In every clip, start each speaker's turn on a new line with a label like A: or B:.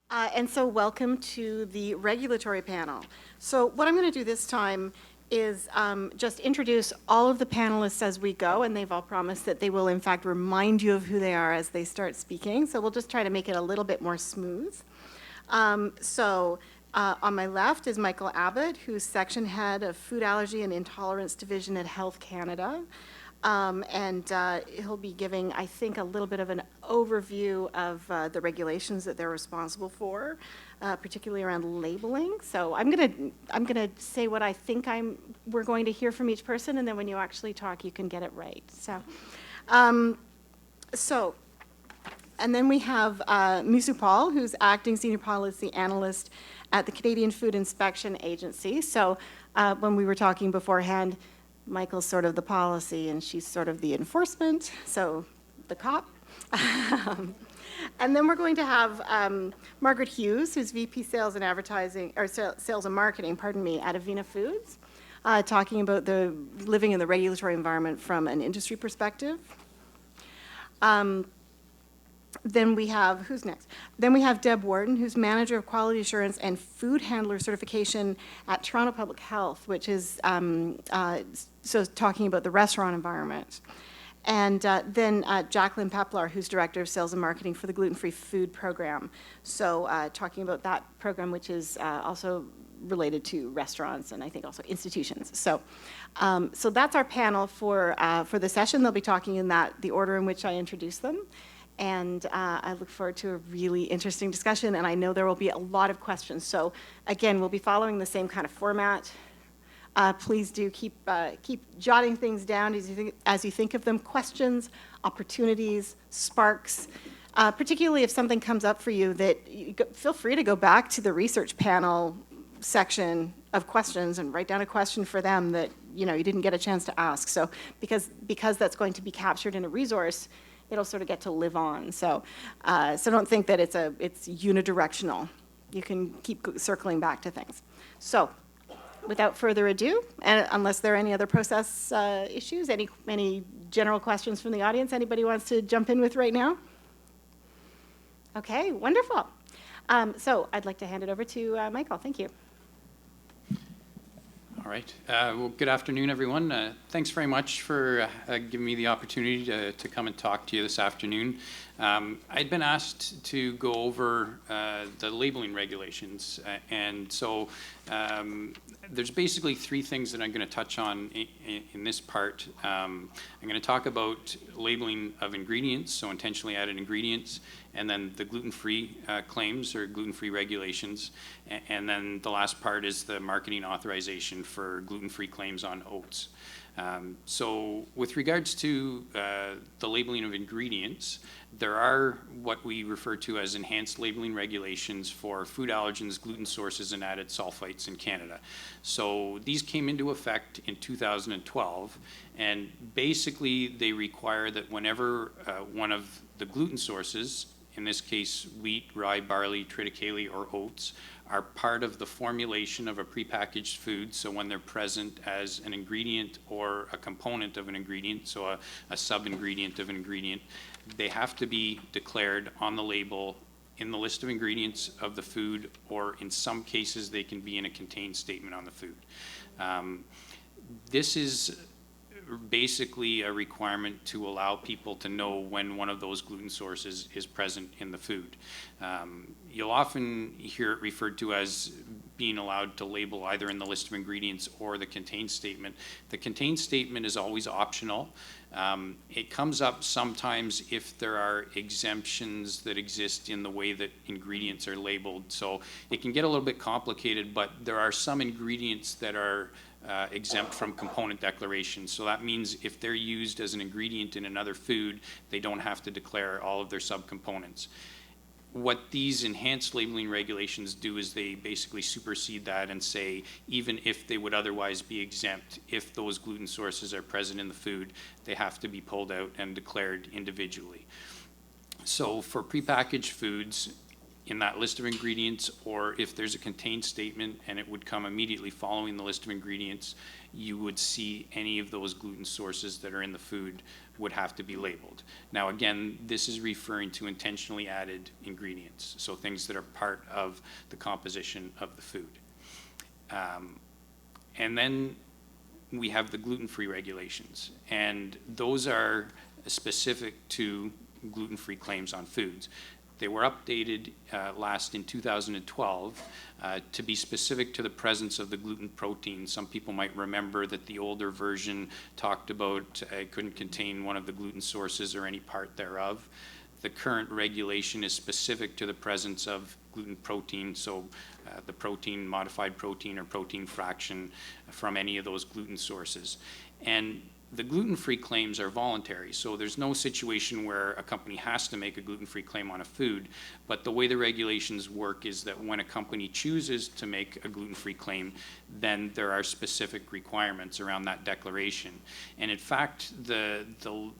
A: And so welcome to the regulatory panel. So what I'm going to do this time is just introduce all of the panelists as we go, and they've all promised that they will in fact remind you of who they are as they start speaking. So we'll just try to make it a little bit more smooth. On my left is Michael Abbott, who's section head of Food Allergy and Intolerance Division at Health Canada. He'll be giving, I think, a little bit of an overview of the regulations that they're responsible for, particularly around labeling. So I'm gonna say what I think we're going to hear from each person, and then when you actually talk, you can get it right. Um, so and then we have Misu Paul, who's acting senior policy analyst at the Canadian Food Inspection Agency. So when we were talking beforehand, Michael's sort of the policy and she's sort of the enforcement, so the cop. And then we're going to have Margaret Hughes, who's VP Sales and Advertising, or Sales and Marketing, pardon me, at Avena Foods, talking about the living in the regulatory environment from an industry perspective. Then we have, who's next? Then we have Deb Warden, who's Manager of Quality Assurance and Food Handler Certification at Toronto Public Health, which is so talking about the restaurant environment. And then Jacqueline Peplar, who's Director of Sales and Marketing for the Gluten-Free Food Program. So talking about that program, which is also related to restaurants and I think also institutions. So that's our panel for the session. They'll be talking in the order in which I introduced them. And I look forward to a really interesting discussion, and I know there will be a lot of questions. So again, we'll be following the same kind of format. Please do keep jotting things down as you think of them. Questions, opportunities, sparks, particularly if something comes up for you feel free to go back to the research panel section of questions and write down a question for them that you didn't get a chance to ask. So because that's going to be captured in a resource, it'll sort of get to live on. So don't think that it's unidirectional. You can keep circling back to things. So without further ado, and unless there are any other process issues, any general questions from the audience anybody wants to jump in with right now? Okay, wonderful. So I'd like to hand it over to Michael. Thank you.
B: All right. Well, good afternoon, everyone. Thanks very much for giving me the opportunity to come and talk to you this afternoon. I'd been asked to go over the labeling regulations, and so there's basically three things that I'm going to touch on in this part. I'm going to talk about labeling of ingredients, so intentionally added ingredients, and then the gluten-free claims or gluten-free regulations, and then the last part is the marketing authorization for gluten-free claims on oats. So with regards to the labeling of ingredients, there are what we refer to as enhanced labeling regulations for food allergens, gluten sources, and added sulfites in Canada. So these came into effect in 2012, and basically they require that whenever one of the gluten sources, in this case wheat, rye, barley, triticale, or oats, are part of the formulation of a prepackaged food, so when they're present as an ingredient or a component of an ingredient, so a sub-ingredient of an ingredient, they have to be declared on the label in the list of ingredients of the food, or in some cases they can be in a contained statement on the food. This is basically a requirement to allow people to know when one of those gluten sources is present in the food. You'll often hear it referred to as being allowed to label either in the list of ingredients or the contained statement. The contained statement is always optional. It comes up sometimes if there are exemptions that exist in the way that ingredients are labeled. So it can get a little bit complicated, but there are some ingredients that are exempt from component declaration. So that means if they're used as an ingredient in another food, they don't have to declare all of their subcomponents. What these enhanced labeling regulations do is they basically supersede that and say, even if they would otherwise be exempt, if those gluten sources are present in the food, they have to be pulled out and declared individually. So for prepackaged foods, in that list of ingredients, or if there's a contained statement and it would come immediately following the list of ingredients, you would see any of those gluten sources that are in the food would have to be labeled. Now again, this is referring to intentionally added ingredients, so things that are part of the composition of the food. And then we have the gluten-free regulations, and those are specific to gluten-free claims on foods. They were updated last in 2012 to be specific to the presence of the gluten protein. Some people might remember that the older version talked about it couldn't contain one of the gluten sources or any part thereof. The current regulation is specific to the presence of gluten protein, so the protein, modified protein or protein fraction from any of those gluten sources. And the gluten-free claims are voluntary, so there's no situation where a company has to make a gluten-free claim on a food, but the way the regulations work is that when a company chooses to make a gluten-free claim, then there are specific requirements around that declaration. And in fact, the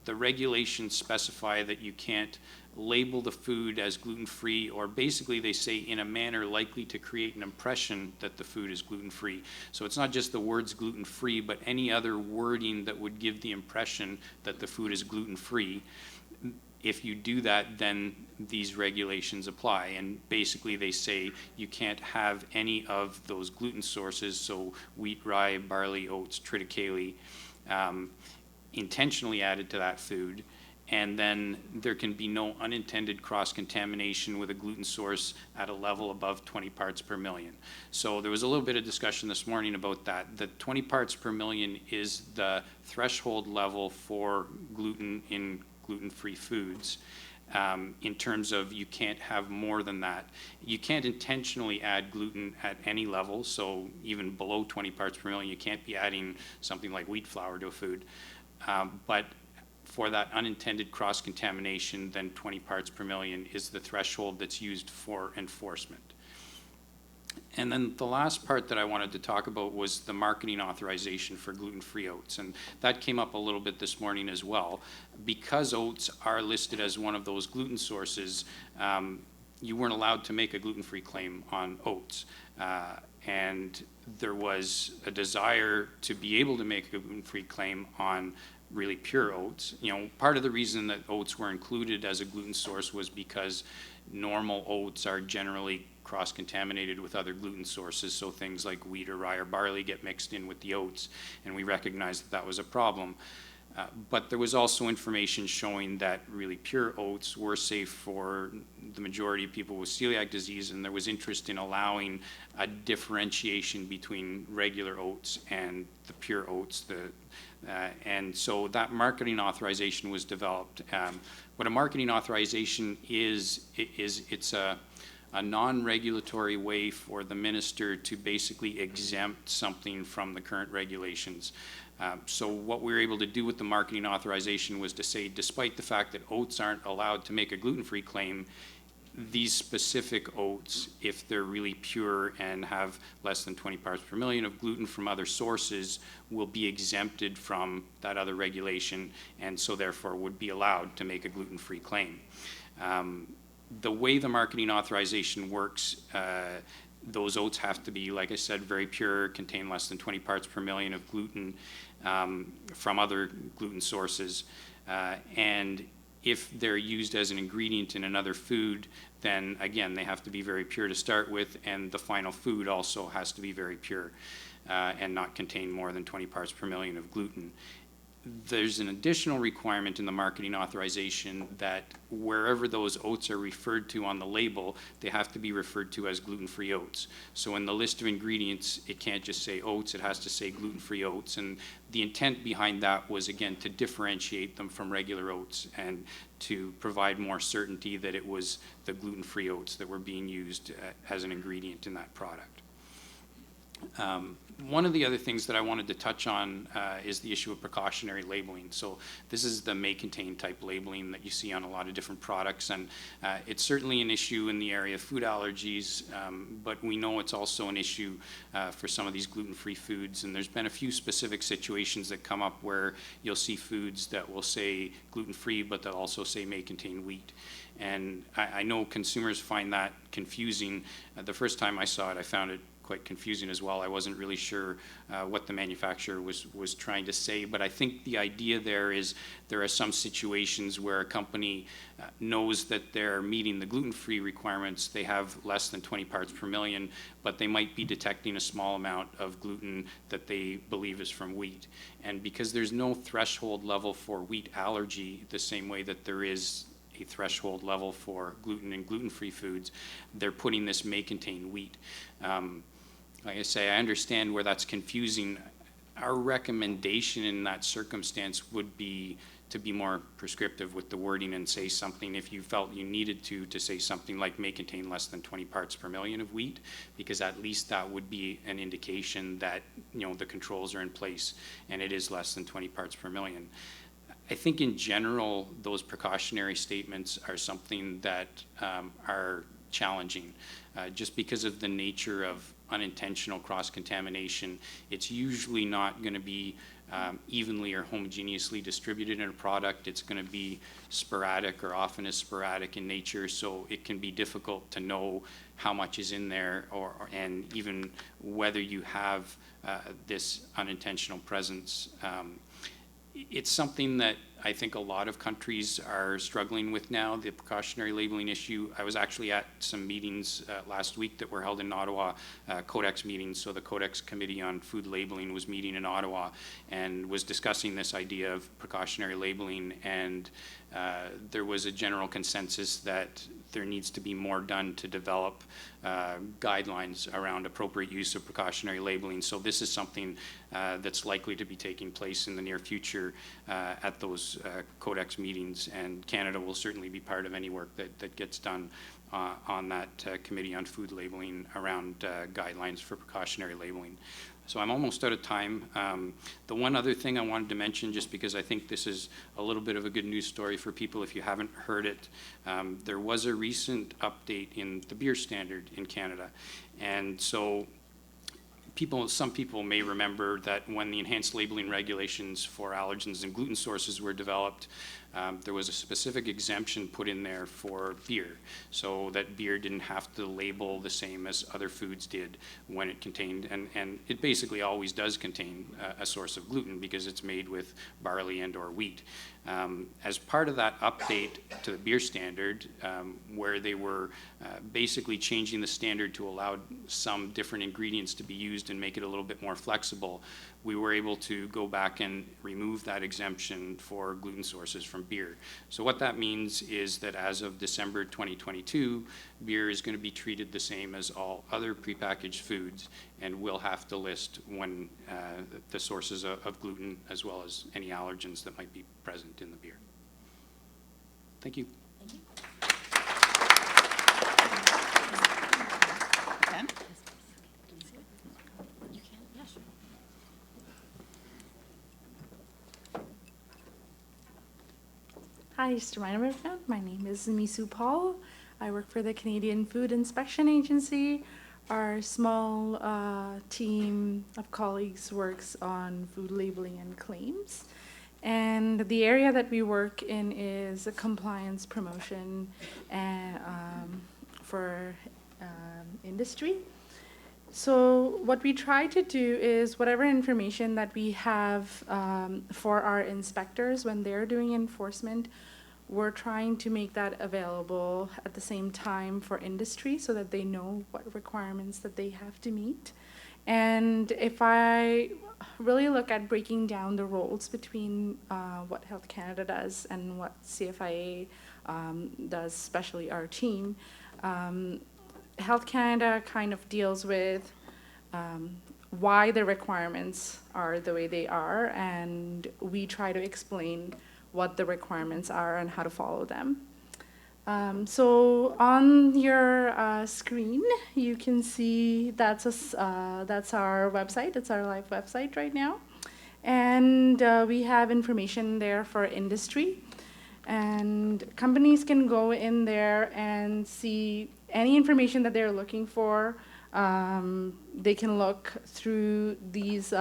B: regulations specify that you can't label the food as gluten-free, or basically they say in a manner likely to create an impression that the food is gluten-free. So it's not just the words gluten-free, but any other wording that would give the impression that the food is gluten-free. If you do that, then these regulations apply, and basically they say you can't have any of those gluten sources, so wheat, rye, barley, oats, triticale, intentionally added to that food. And then there can be no unintended cross-contamination with a gluten source at a level above 20 parts per million. So there was a little bit of discussion this morning about that. The 20 parts per million is the threshold level for gluten in gluten-free foods. In terms of you can't have more than that. You can't intentionally add gluten at any level, so even below 20 parts per million, you can't be adding something like wheat flour to a food. But for that unintended cross-contamination, then 20 parts per million is the threshold that's used for enforcement. And then the last part that I wanted to talk about was the marketing authorization for gluten-free oats, and that came up a little bit this morning as well. Because oats are listed as one of those gluten sources, you weren't allowed to make a gluten-free claim on oats. And there was a desire to be able to make a gluten-free claim on really pure oats. You know, part of the reason that oats were included as a gluten source was because normal oats are generally cross-contaminated with other gluten sources, so things like wheat or rye or barley get mixed in with the oats, and we recognized that that was a problem. But there was also information showing that really pure oats were safe for the majority of people with celiac disease, and there was interest in allowing a differentiation between regular oats and the pure oats. And so that marketing authorization was developed. What a marketing authorization is it's a non-regulatory way for the minister to basically exempt something from the current regulations. So what we were able to do with the marketing authorization was to say, despite the fact that oats aren't allowed to make a gluten-free claim, these specific oats, if they're really pure and have less than 20 parts per million of gluten from other sources, will be exempted from that other regulation, and so therefore would be allowed to make a gluten-free claim. The way the marketing authorization works, those oats have to be, like I said, very pure, contain less than 20 parts per million of gluten from other gluten sources. And if they're used as an ingredient in another food, then again, they have to be very pure to start with, and the final food also has to be very pure and not contain more than 20 parts per million of gluten. There's an additional requirement in the marketing authorization that wherever those oats are referred to on the label, they have to be referred to as gluten-free oats. So in the list of ingredients, it can't just say oats, it has to say gluten-free oats. And the intent behind that was, again, to differentiate them from regular oats and to provide more certainty that it was the gluten-free oats that were being used as an ingredient in that product. One of the other things that I wanted to touch on is the issue of precautionary labeling. So this is the may contain type labeling that you see on a lot of different products, and it's certainly an issue in the area of food allergies, but we know it's also an issue for some of these gluten-free foods, and there's been a few specific situations that come up where you'll see foods that will say gluten-free, but they'll also say may contain wheat. And I know consumers find that confusing. The first time I saw it, I found it quite confusing as well. I wasn't really sure what the manufacturer was trying to say, but I think the idea there is there are some situations where a company knows that they're meeting the gluten-free requirements. They have less than 20 parts per million, but they might be detecting a small amount of gluten that they believe is from wheat. And because there's no threshold level for wheat allergy the same way that there is a threshold level for gluten and gluten-free foods, they're putting this may contain wheat. Like I say, I understand where that's confusing. Our recommendation in that circumstance would be to be more prescriptive with the wording and say something, if you felt you needed to say something like may contain less than 20 parts per million of wheat, because at least that would be an indication that, you know, the controls are in place and it is less than 20 parts per million. I think in general, those precautionary statements are something that are challenging just because of the nature of unintentional cross-contamination. It's usually not going to be evenly or homogeneously distributed in a product. It's going to be sporadic, or often is sporadic in nature, so it can be difficult to know how much is in there, and even whether you have this unintentional presence. It's something that I think a lot of countries are struggling with now, the precautionary labeling issue. I was actually at some meetings last week that were held in Ottawa, Codex meetings. So the Codex Committee on Food Labeling was meeting in Ottawa and was discussing this idea of precautionary labeling, and there was a general consensus that there needs to be more done to develop guidelines around appropriate use of precautionary labeling. So this is something that's likely to be taking place in the near future at those Codex meetings, and Canada will certainly be part of any work that gets done on that Committee on Food Labeling around guidelines for precautionary labeling. So I'm almost out of time. The one other thing I wanted to mention, just because I think this is a little bit of a good news story for people if you haven't heard it, there was a recent update in the beer standard in Canada. And so some people may remember that when the enhanced labeling regulations for allergens and gluten sources were developed, there was a specific exemption put in there for beer, so that beer didn't have to label the same as other foods did when it contained, and it basically always does contain a source of gluten because it's made with barley and or wheat. As part of that update to the beer standard, where they were basically changing the standard to allow some different ingredients to be used and make it a little bit more flexible, we were able to go back and remove that exemption for gluten sources from beer. So what that means is that as of December 2022, beer is going to be treated the same as all other prepackaged foods, and will have to list when the sources of gluten as well as any allergens that might be present in the beer. Thank you.
C: Thank you. Ken? You can, yeah, sure.
D: Hi, just a reminder, everyone. My name is Misu Paul. I work for the Canadian Food Inspection Agency. Our small team of colleagues works on food labeling and claims. And the area that we work in is a compliance promotion for industry. So what we try to do is whatever information that we have for our inspectors when they're doing enforcement, we're trying to make that available at the same time for industry so that they know what requirements that they have to meet. And if I really look at breaking down the roles between what Health Canada does and what CFIA does, especially our team, Health Canada kind of deals with why the requirements are the way they are, and we try to explain what the requirements are and how to follow them. So on your screen, you can see that's our website. It's our live website right now, and we have information there for industry, and companies can go in there and see any information that they're looking for. They can look through these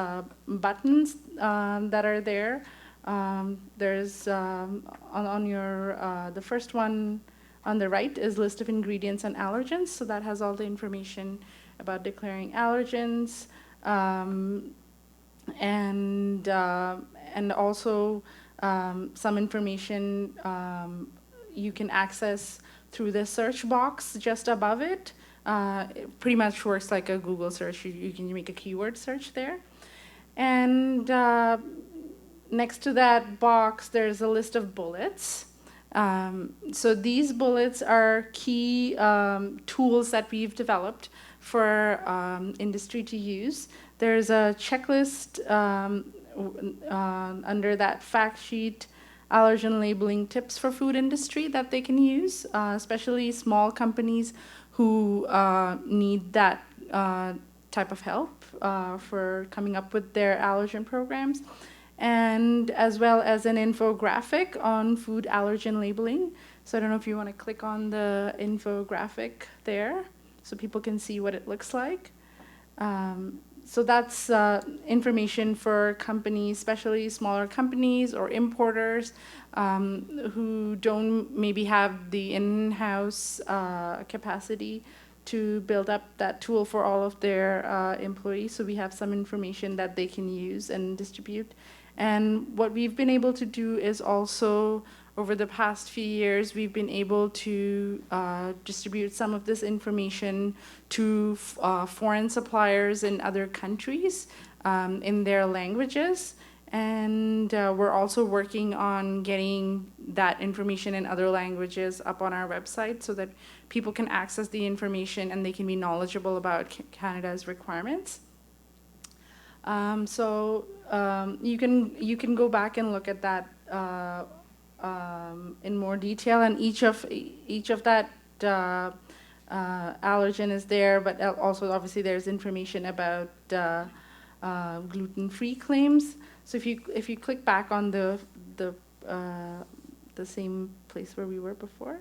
D: buttons that are there. There's on your the first one on the right is list of ingredients and allergens. So that has all the information about declaring allergens, and also some information you can access through the search box just above it. It pretty much works like a Google search. You can make a keyword search there. And next to that box, there's a list of bullets. So these bullets are key tools that we've developed for industry to use. There's a checklist under that fact sheet, allergen labeling tips for food industry that they can use, especially small companies who need that type of help for coming up with their allergen programs, and as well as an infographic on food allergen labeling. So I don't know if you want to click on the infographic there so people can see what it looks like. So that's information for companies, especially smaller companies or importers who don't maybe have the in-house capacity to build up that tool for all of their employees. So we have some information that they can use and distribute. And what we've been able to do is also, over the past few years, we've been able to distribute some of this information to foreign suppliers in other countries in their languages. And we're also working on getting that information in other languages up on our website so that people can access the information and they can be knowledgeable about Canada's requirements. You can go back and look at that in more detail, and each of that allergen is there, but also obviously there's information about gluten-free claims. So if you click back on the same place where we were before.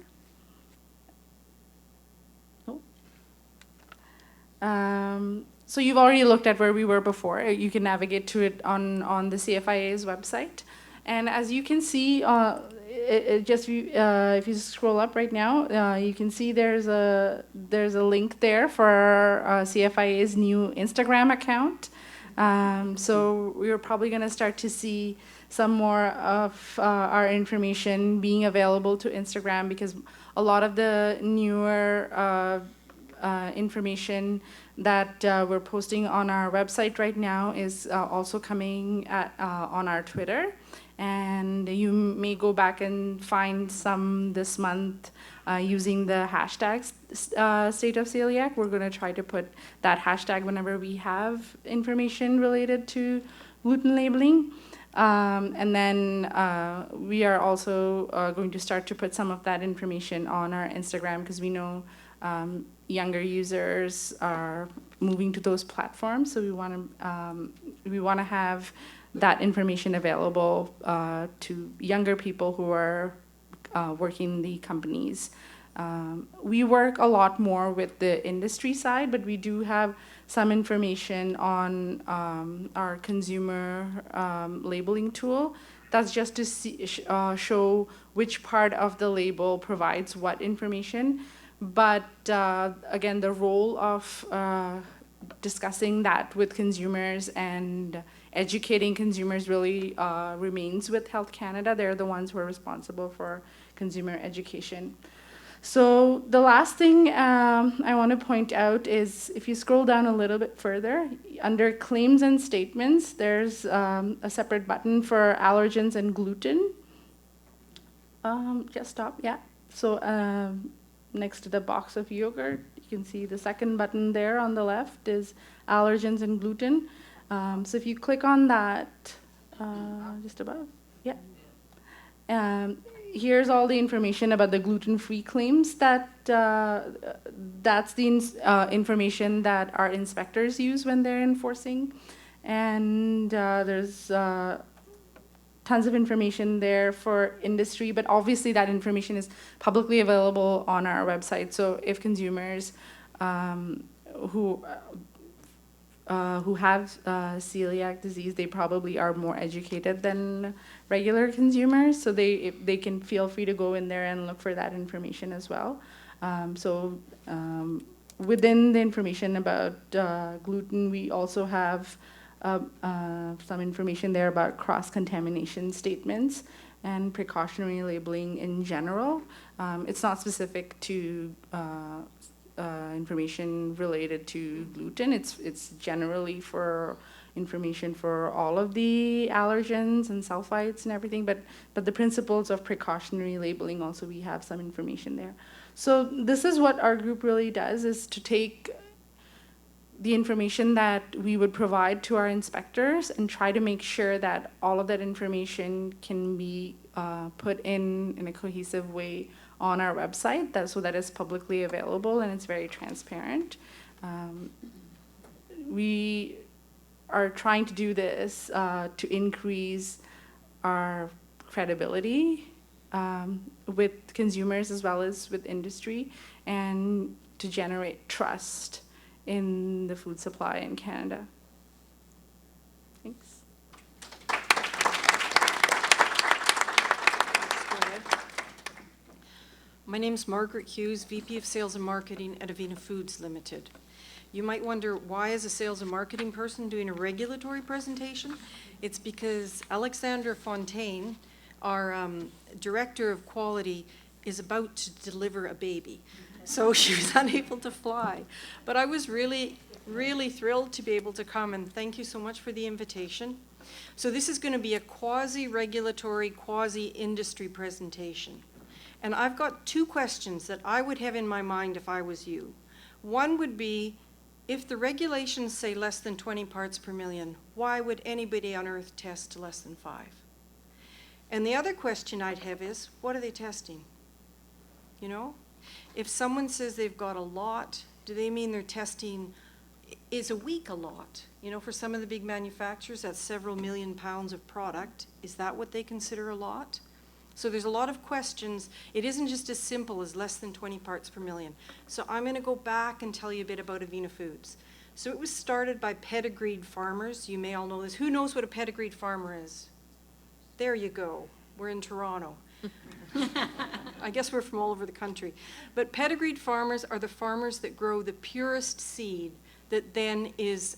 D: So you've already looked at where we were before. You can navigate to it on the CFIA's website. And as you can see, if you scroll up right now, you can see there's a link there for CFIA's new Instagram account. So we're probably going to start to see some more of our information being available to Instagram, because a lot of the newer information that we're posting on our website right now is also coming on our Twitter. And you may go back and find some this month using the hashtag State of Celiac. We're going to try to put that hashtag whenever we have information related to gluten labeling. And then we are also going to start to put some of that information on our Instagram, because we know younger users are moving to those platforms. So we want to have that information available to younger people who are working in the companies. We work a lot more with the industry side, but we do have some information on our consumer labeling tool. That's just to show which part of the label provides what information. But again, the role of discussing that with consumers and educating consumers really remains with Health Canada. They're the ones who are responsible for consumer education. So the last thing I want to point out is, if you scroll down a little bit further, under claims and statements, there's a separate button for allergens and gluten. Just stop, yeah. So next to the box of yogurt, you can see the second button there on the left is allergens and gluten. So if you click on that, just above, yeah. here's all the information about the gluten-free claims that that's the information that our inspectors use when they're enforcing. And there's tons of information there for industry, but obviously that information is publicly available on our website. So if consumers who have celiac disease, they probably are more educated than regular consumers, so they can feel free to go in there and look for that information as well. Within the information about gluten, we also have some information there about cross-contamination statements and precautionary labeling in general. It's not specific to information related to gluten. It's generally for information for all of the allergens and sulfites and everything, but the principles of precautionary labeling also, we have some information there. So this is what our group really does, is to take the information that we would provide to our inspectors and try to make sure that all of that information can be put in a cohesive way on our website, so that it's publicly available and it's very transparent. We are trying to do this to increase our credibility with consumers as well as with industry, and to generate trust in the food supply in Canada. Thanks.
C: My name is Margaret Hughes, VP of Sales and Marketing at Avena Foods Limited. You might wonder, why is a sales and marketing person doing a regulatory presentation? It's because Alexandra Fontaine, our Director of Quality, is about to deliver a baby. So she was unable to fly. But I was really, really thrilled to be able to come, and thank you so much for the invitation. So this is going to be a quasi-regulatory, quasi-industry presentation. And I've got two questions that I would have in my mind if I was you. One would be, if the regulations say less than 20 parts per million, why would anybody on earth test less than 5? And the other question I'd have is, what are they testing? You know? If someone says they've got a lot, do they mean they're testing, is a week a lot? You know, for some of the big manufacturers, that's several million pounds of product. Is that what they consider a lot? So there's a lot of questions. It isn't just as simple as less than 20 parts per million. So I'm going to go back and tell you a bit about Avena Foods. So it was started by pedigreed farmers. You may all know this. Who knows what a pedigreed farmer is? There you go. We're in Toronto. I guess we're from all over the country. But pedigreed farmers are the farmers that grow the purest seed that then is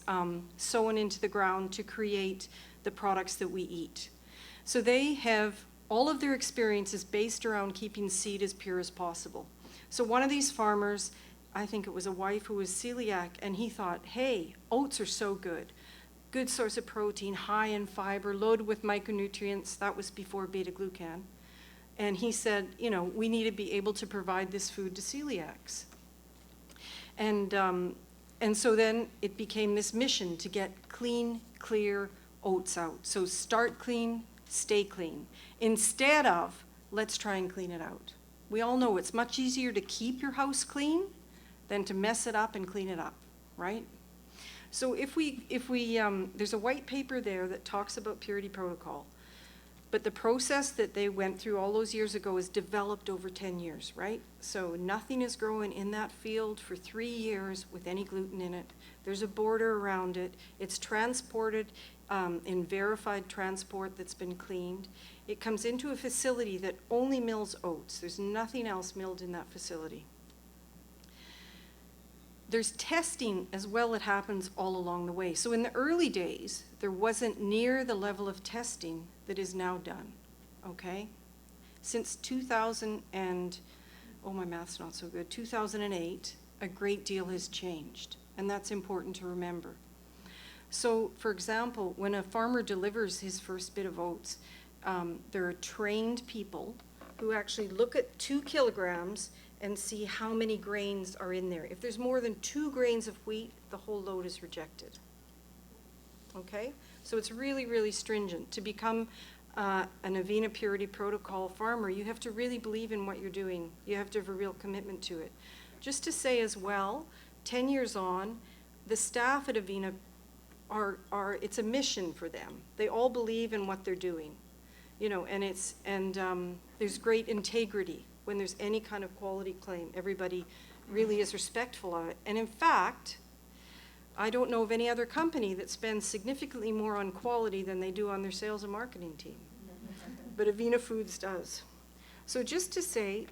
C: sown into the ground to create the products that we eat. So they have all of their experience is based around keeping seed as pure as possible. So one of these farmers, I think it was a wife who was celiac, and he thought, hey, oats are so good. Good source of protein, high in fiber, loaded with micronutrients. That was before beta-glucan. And he said, you know, we need to be able to provide this food to celiacs. And so then it became this mission to get clean, clear oats out. So start clean, stay clean. Instead of, let's try and clean it out. We all know it's much easier to keep your house clean than to mess it up and clean it up, right? So if we there's a white paper there that talks about purity protocol. But the process that they went through all those years ago is developed over 10 years, right? So nothing is growing in that field for 3 years with any gluten in it. There's a border around it. It's transported in verified transport that's been cleaned. It comes into a facility that only mills oats. There's nothing else milled in that facility. There's testing as well that happens all along the way. So in the early days, there wasn't near the level of testing that is now done, okay? Since 2000 and, oh, my math's not so good, 2008, a great deal has changed, and that's important to remember. So, for example, when a farmer delivers his first bit of oats, there are trained people who actually look at 2 kilograms and see how many grains are in there. If there's more than 2 grains of wheat, the whole load is rejected. Okay? So it's really, really stringent. To become an Avena Purity Protocol farmer, you have to really believe in what you're doing. You have to have a real commitment to it. Just to say as well, 10 years on, the staff at Avena it's a mission for them. They all believe in what they're doing, you know, and there's great integrity when there's any kind of quality claim. Everybody really is respectful of it. And in fact, I don't know of any other company that spends significantly more on quality than they do on their sales and marketing team. But Avena Foods does. So just to say,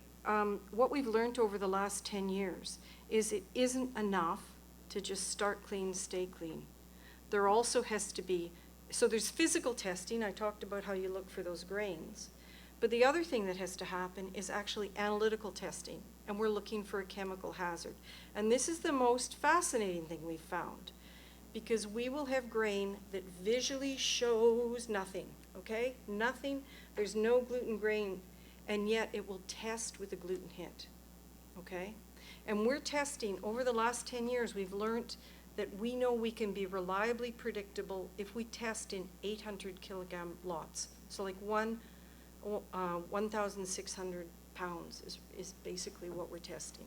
C: what we've learned over the last 10 years is it isn't enough to just start clean, stay clean. There also has to be, so there's physical testing. I talked about how you look for those grains. But the other thing that has to happen is actually analytical testing, and we're looking for a chemical hazard. And this is the most fascinating thing we've found, because we will have grain that visually shows nothing, okay? Nothing, there's no gluten grain, and yet it will test with a gluten hit, okay? And we're testing, over the last 10 years, we've learned that we know we can be reliably predictable if we test in 800 kilogram lots. So like 1,600 pounds is basically what we're testing,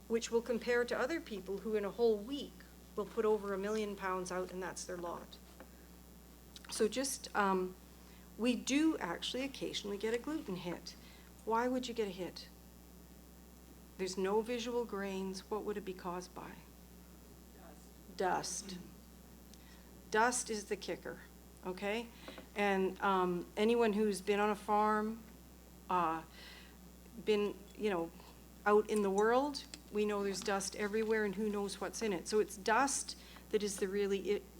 C: which will compare to other people who in a whole week will put over 1 million pounds out, and that's their lot. So just, we do actually occasionally get a gluten hit. Why would you get a hit? There's no visual grains. What would it be caused by? Dust. Dust is the kicker, okay? And anyone who's been on a farm, been, you know, out in the world, we know there's dust everywhere, and who knows what's in it. So it's dust that is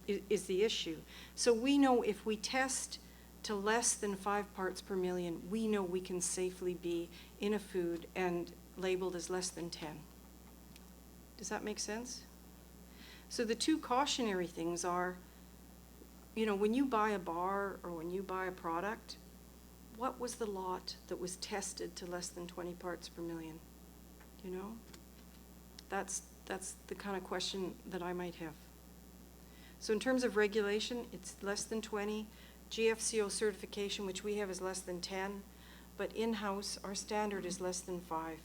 C: is the issue. So we know if we test to less than 5 parts per million, we know we can safely be in a food and labeled as less than 10. Does that make sense? So the two cautionary things are, you know, when you buy a bar or when you buy a product, what was the lot that was tested to less than 20 parts per million? You know? That's the kind of question that I might have. So in terms of regulation, it's less than 20. GFCO certification, which we have, is less than 10. But in-house, our standard is less than 5.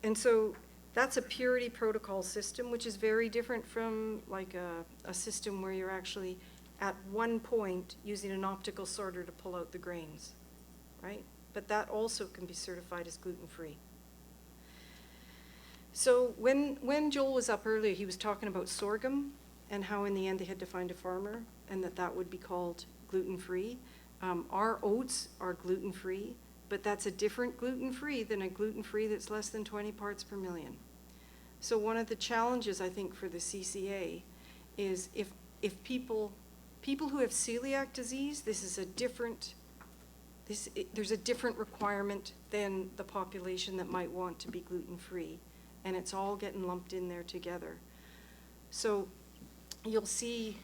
C: And so that's a purity protocol system, which is very different from like a system where you're actually at one point using an optical sorter to pull out the grains, right? But that also can be certified as gluten-free. So when Joel was up earlier, he was talking about sorghum and how in the end they had to find a farmer and that would be called gluten-free. Our oats are gluten-free, but that's a different gluten-free than a gluten-free that's less than 20 parts per million. So one of the challenges, I think, for the CCA is if people who have celiac disease, there's a different requirement than the population that might want to be gluten-free, and it's all getting lumped in there together. So you'll see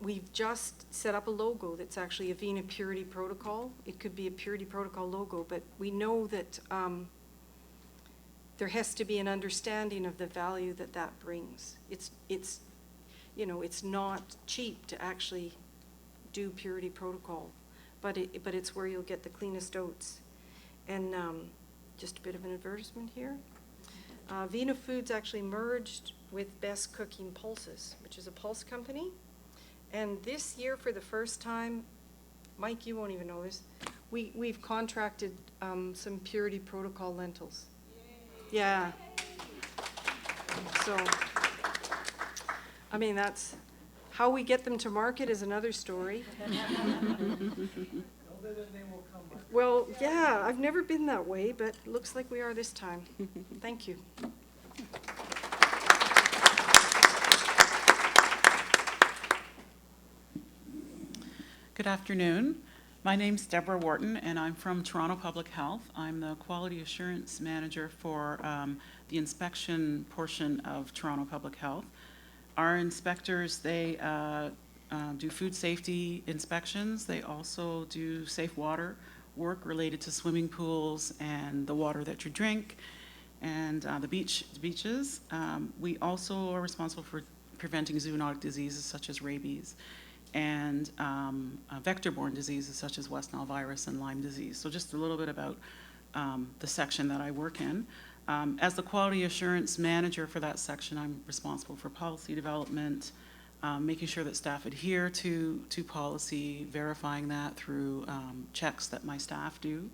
C: we've just set up a logo that's actually a Avena Purity Protocol. It could be a Purity Protocol logo, but we know that there has to be an understanding of the value that brings. It's you know, it's not cheap to actually do Purity Protocol, but it's where you'll get the cleanest oats. And just a bit of an advertisement here. Avena Foods actually merged with Best Cooking Pulses, which is a pulse company. And this year, for the first time, Mike, you won't even know this, we've contracted some Purity Protocol lentils. Yay. Yeah. So, I mean, that's how we get them to market is another story. Well, yeah, I've never been that way, but looks like we are this time. Thank you.
E: Good afternoon. My name's Deborah Wharton, and I'm from Toronto Public Health. I'm the Quality Assurance Manager for the inspection portion of Toronto Public Health. Our inspectors, they do food safety inspections. They also do safe water work related to swimming pools and the water that you drink, and the beaches. We also are responsible for preventing zoonotic diseases such as rabies. and vector-borne diseases such as West Nile virus and Lyme disease. So just a little bit about the section that I work in. As the quality assurance manager for that section, I'm responsible for policy development, making sure that staff adhere to policy, verifying that through checks that my staff do.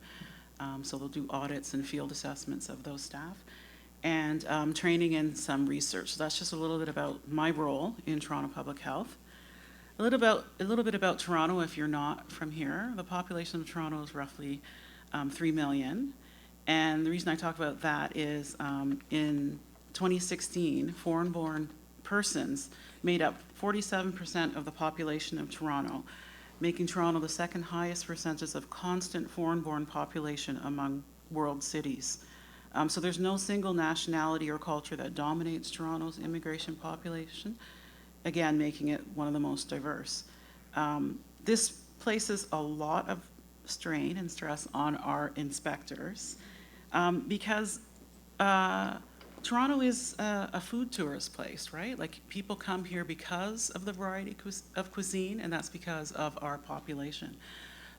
E: So they'll do audits and field assessments of those staff, and training and some research. So that's just a little bit about my role in Toronto Public Health. A little bit about Toronto if you're not from here. The population of Toronto is roughly 3 million. And the reason I talk about that is in 2016, foreign-born persons made up 47% of the population of Toronto, making Toronto the second highest percentage of constant foreign-born population among world cities. So there's no single nationality or culture that dominates Toronto's immigration population, again, making it one of the most diverse. This places a lot of strain and stress on our inspectors because Toronto is a food tourist place, right? Like, people come here because of the variety of cuisine, and that's because of our population.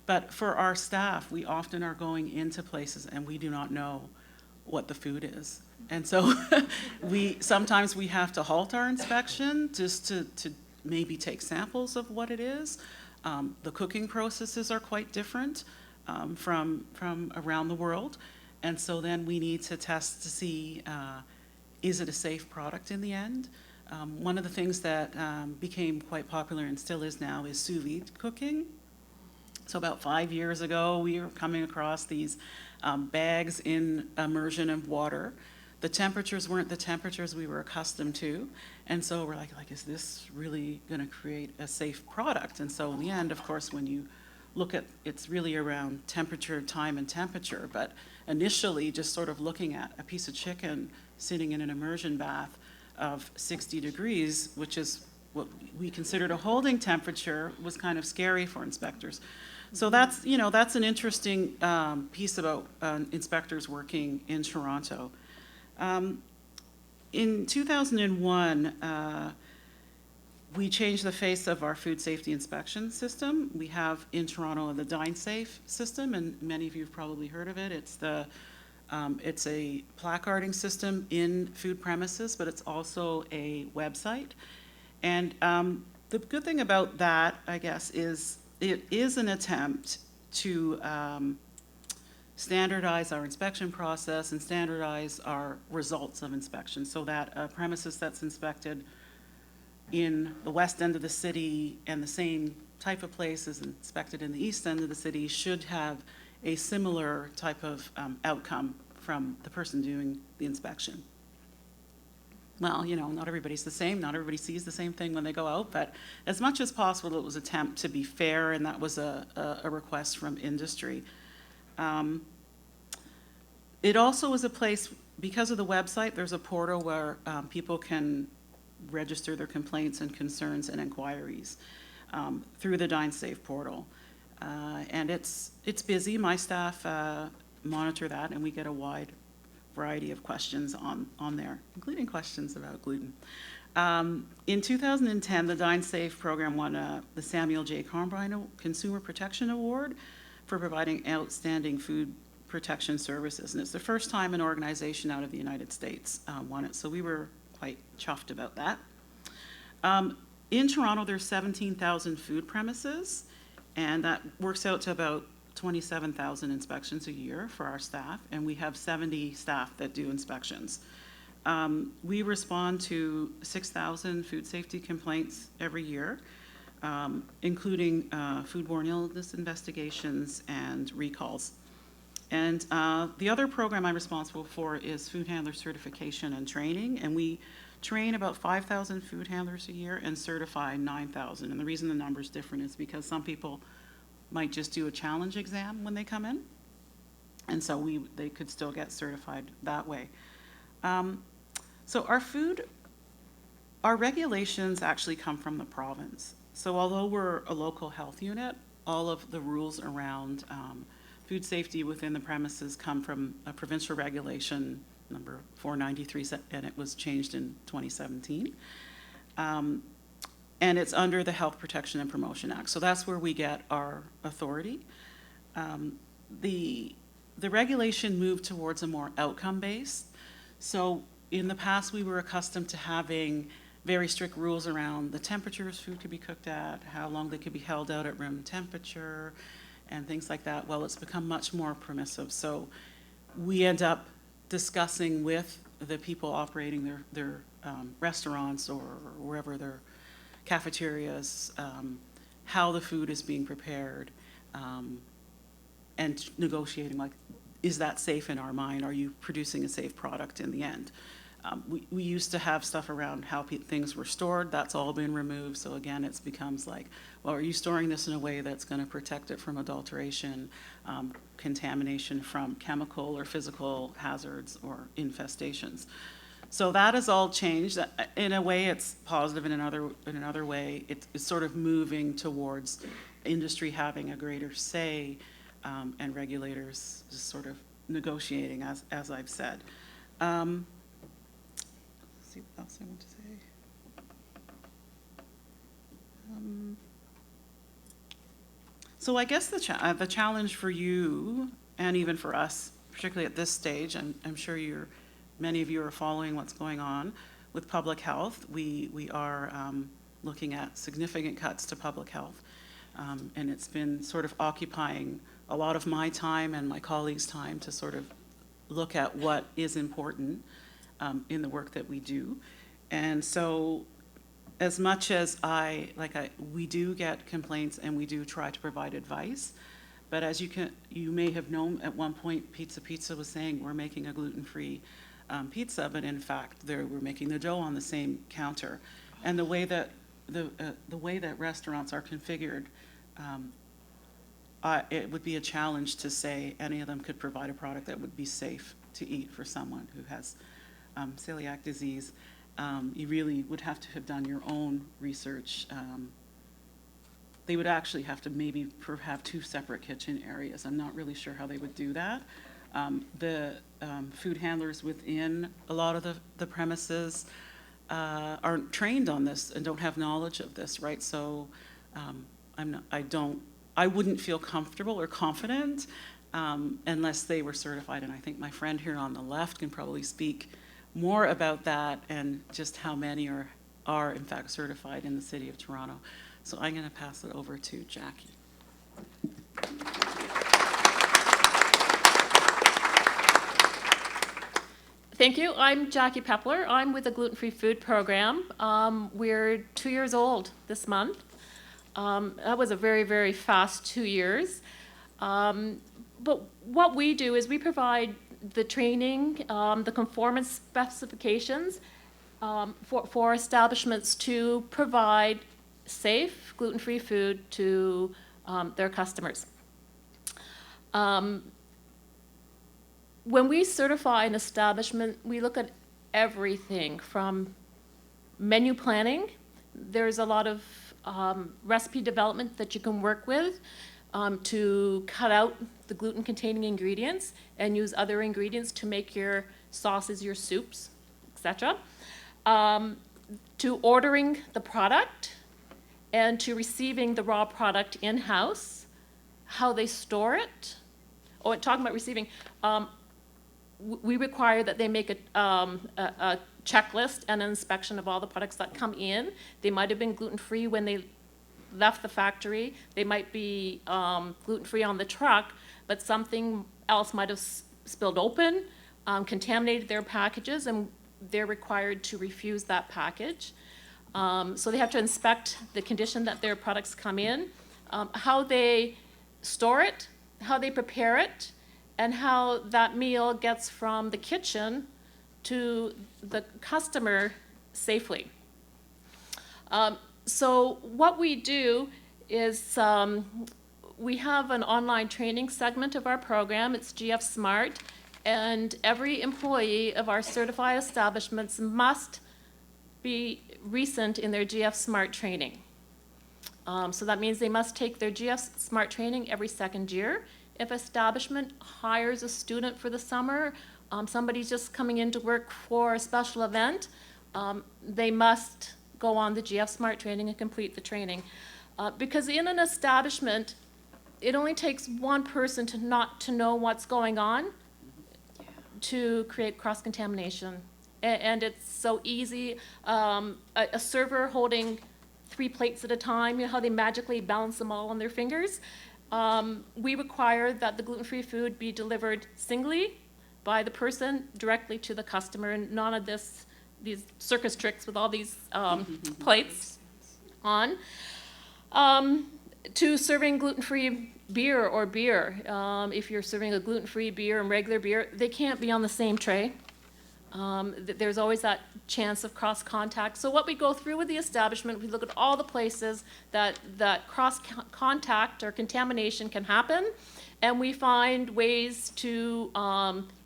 E: But for our staff, we often are going into places and we do not know what the food is. And so sometimes we have to halt our inspection just to maybe take samples of what it is. The cooking processes are quite different from around the world. And so then we need to test to see, is it a safe product in the end? One of the things that became quite popular and still is now is sous vide cooking. So about 5 years ago, we were coming across these bags in immersion of water. The temperatures weren't the temperatures we were accustomed to. And so we're like, is this really gonna create a safe product? And so in the end, of course, when you look at, it's really around temperature, time, and temperature. But initially, just sort of looking at a piece of chicken sitting in an immersion bath of 60 degrees, which is what we considered a holding temperature, was kind of scary for inspectors. So that's, that's an interesting piece about inspectors working in Toronto. In 2001, we changed the face of our food safety inspection system. We have in Toronto the DineSafe system, and many of you have probably heard of it. It's a placarding system in food premises, but it's also a website. And the good thing about that, I guess, is it is an attempt to standardize our inspection process and standardize our results of inspection, so that a premises that's inspected in the west end of the city and the same type of place is inspected in the east end of the city should have a similar type of outcome from the person doing the inspection. Well, not everybody's the same, not everybody sees the same thing when they go out, but as much as possible, it was an attempt to be fair, and that was a request from industry. It also was a place, because of the website, there's a portal where people can register their complaints and concerns and inquiries through the DineSafe portal. And it's busy. My staff monitor that, and we get a wide variety of questions on there, including questions about gluten. In 2010, the DineSafe program won the Samuel J. Combine Consumer Protection Award for providing outstanding food protection services. And it's the first time an organization out of the United States won it, so we were quite chuffed about that. In Toronto, there's 17,000 food premises, and that works out to about 27,000 inspections a year for our staff, and we have 70 staff that do inspections. We respond to 6,000 food safety complaints every year, including foodborne illness investigations and recalls. And the other program I'm responsible for is food handler certification and training, and we train about 5,000 food handlers a year and certify 9,000. And the reason the number's different is because some people might just do a challenge exam when they come in, and so they could still get certified that way. So our regulations actually come from the province. So although we're a local health unit, all of the rules around food safety within the premises come from a provincial regulation number 493, and it was changed in 2017. and it's under the Health Protection and Promotion Act. So that's where we get our authority. The regulation moved towards a more outcome-based. So in the past, we were accustomed to having very strict rules around the temperatures food could be cooked at, how long they could be held out at room temperature, and things like that. Well, it's become much more permissive. So we end up discussing with the people operating their restaurants or wherever their cafeterias, how the food is being prepared, and negotiating, like, is that safe in our mind? Are you producing a safe product in the end? We used to have stuff around how things were stored. That's all been removed. So again, it becomes like, well, are you storing this in a way that's going to protect it from adulteration, contamination from chemical or physical hazards or infestations? So that has all changed. In a way, it's positive. In another way, it's sort of moving towards industry having a greater say, and regulators just sort of negotiating, as I've said. See what else I want to say. So I guess the challenge for you, and even for us, particularly at this stage, I'm sure many of you are following what's going on with public health. We are looking at significant cuts to public health, and it's been sort of occupying a lot of my time and my colleagues' time to sort of look at what is important in the work that we do. And so as much as we do get complaints and we do try to provide advice, but as you may have known, at one point Pizza was saying we're making a gluten-free pizza, but in fact we're making the dough on the same counter. And the way that restaurants are configured, it would be a challenge to say any of them could provide a product that would be safe to eat for someone who has celiac disease. You really would have to have done your own research. They would actually have to maybe have 2 separate kitchen areas. I'm not really sure how they would do that. The food handlers within a lot of the premises aren't trained on this and don't have knowledge of this, right? So I wouldn't feel comfortable or confident unless they were certified. And I think my friend here on the left can probably speak more about that and just how many are in fact certified in the City of Toronto. So I'm going to pass it over to Jackie.
F: Thank you. I'm Jackie Pepler. I'm with the Gluten Free Food Program. We're 2 years old this month. That was a very, very fast 2 years. But what we do is we provide the training, the conformance specifications for establishments to provide safe, gluten-free food to their customers. When we certify an establishment, we look at everything from menu planning. There's a lot of recipe development that you can work with to cut out the gluten-containing ingredients and use other ingredients to make your sauces, your soups, etc. To ordering the product and to receiving the raw product in-house, how they store it. Oh, and talking about receiving, we require that they make a checklist and an inspection of all the products that come in. They might have been gluten-free when they left the factory. They might be gluten-free on the truck, but something else might have spilled open, contaminated their packages, and they're required to refuse that package. So they have to inspect the condition that their products come in, how they store it, how they prepare it, and how that meal gets from the kitchen to the customer safely. So what we do is we have an online training segment of our program. It's GF Smart, and every employee of our certified establishments must be recent in their GF Smart training. So that means they must take their GF Smart training every second year. If establishment hires a student for the summer, somebody's just coming in to work for a special event, they must go on the GF Smart training and complete the training. Because in an establishment, it only takes one person to not to know what's going on to create cross-contamination. And it's so easy. A server holding 3 plates at a time, you know how they magically balance them all on their fingers? We require that the gluten-free food be delivered singly by the person directly to the customer, and none of these circus tricks with all these plates on. To serving gluten-free beer or beer. If you're serving a gluten-free beer and regular beer, they can't be on the same tray. There's always that chance of cross-contact. So what we go through with the establishment, we look at all the places that cross-contact or contamination can happen, and we find ways to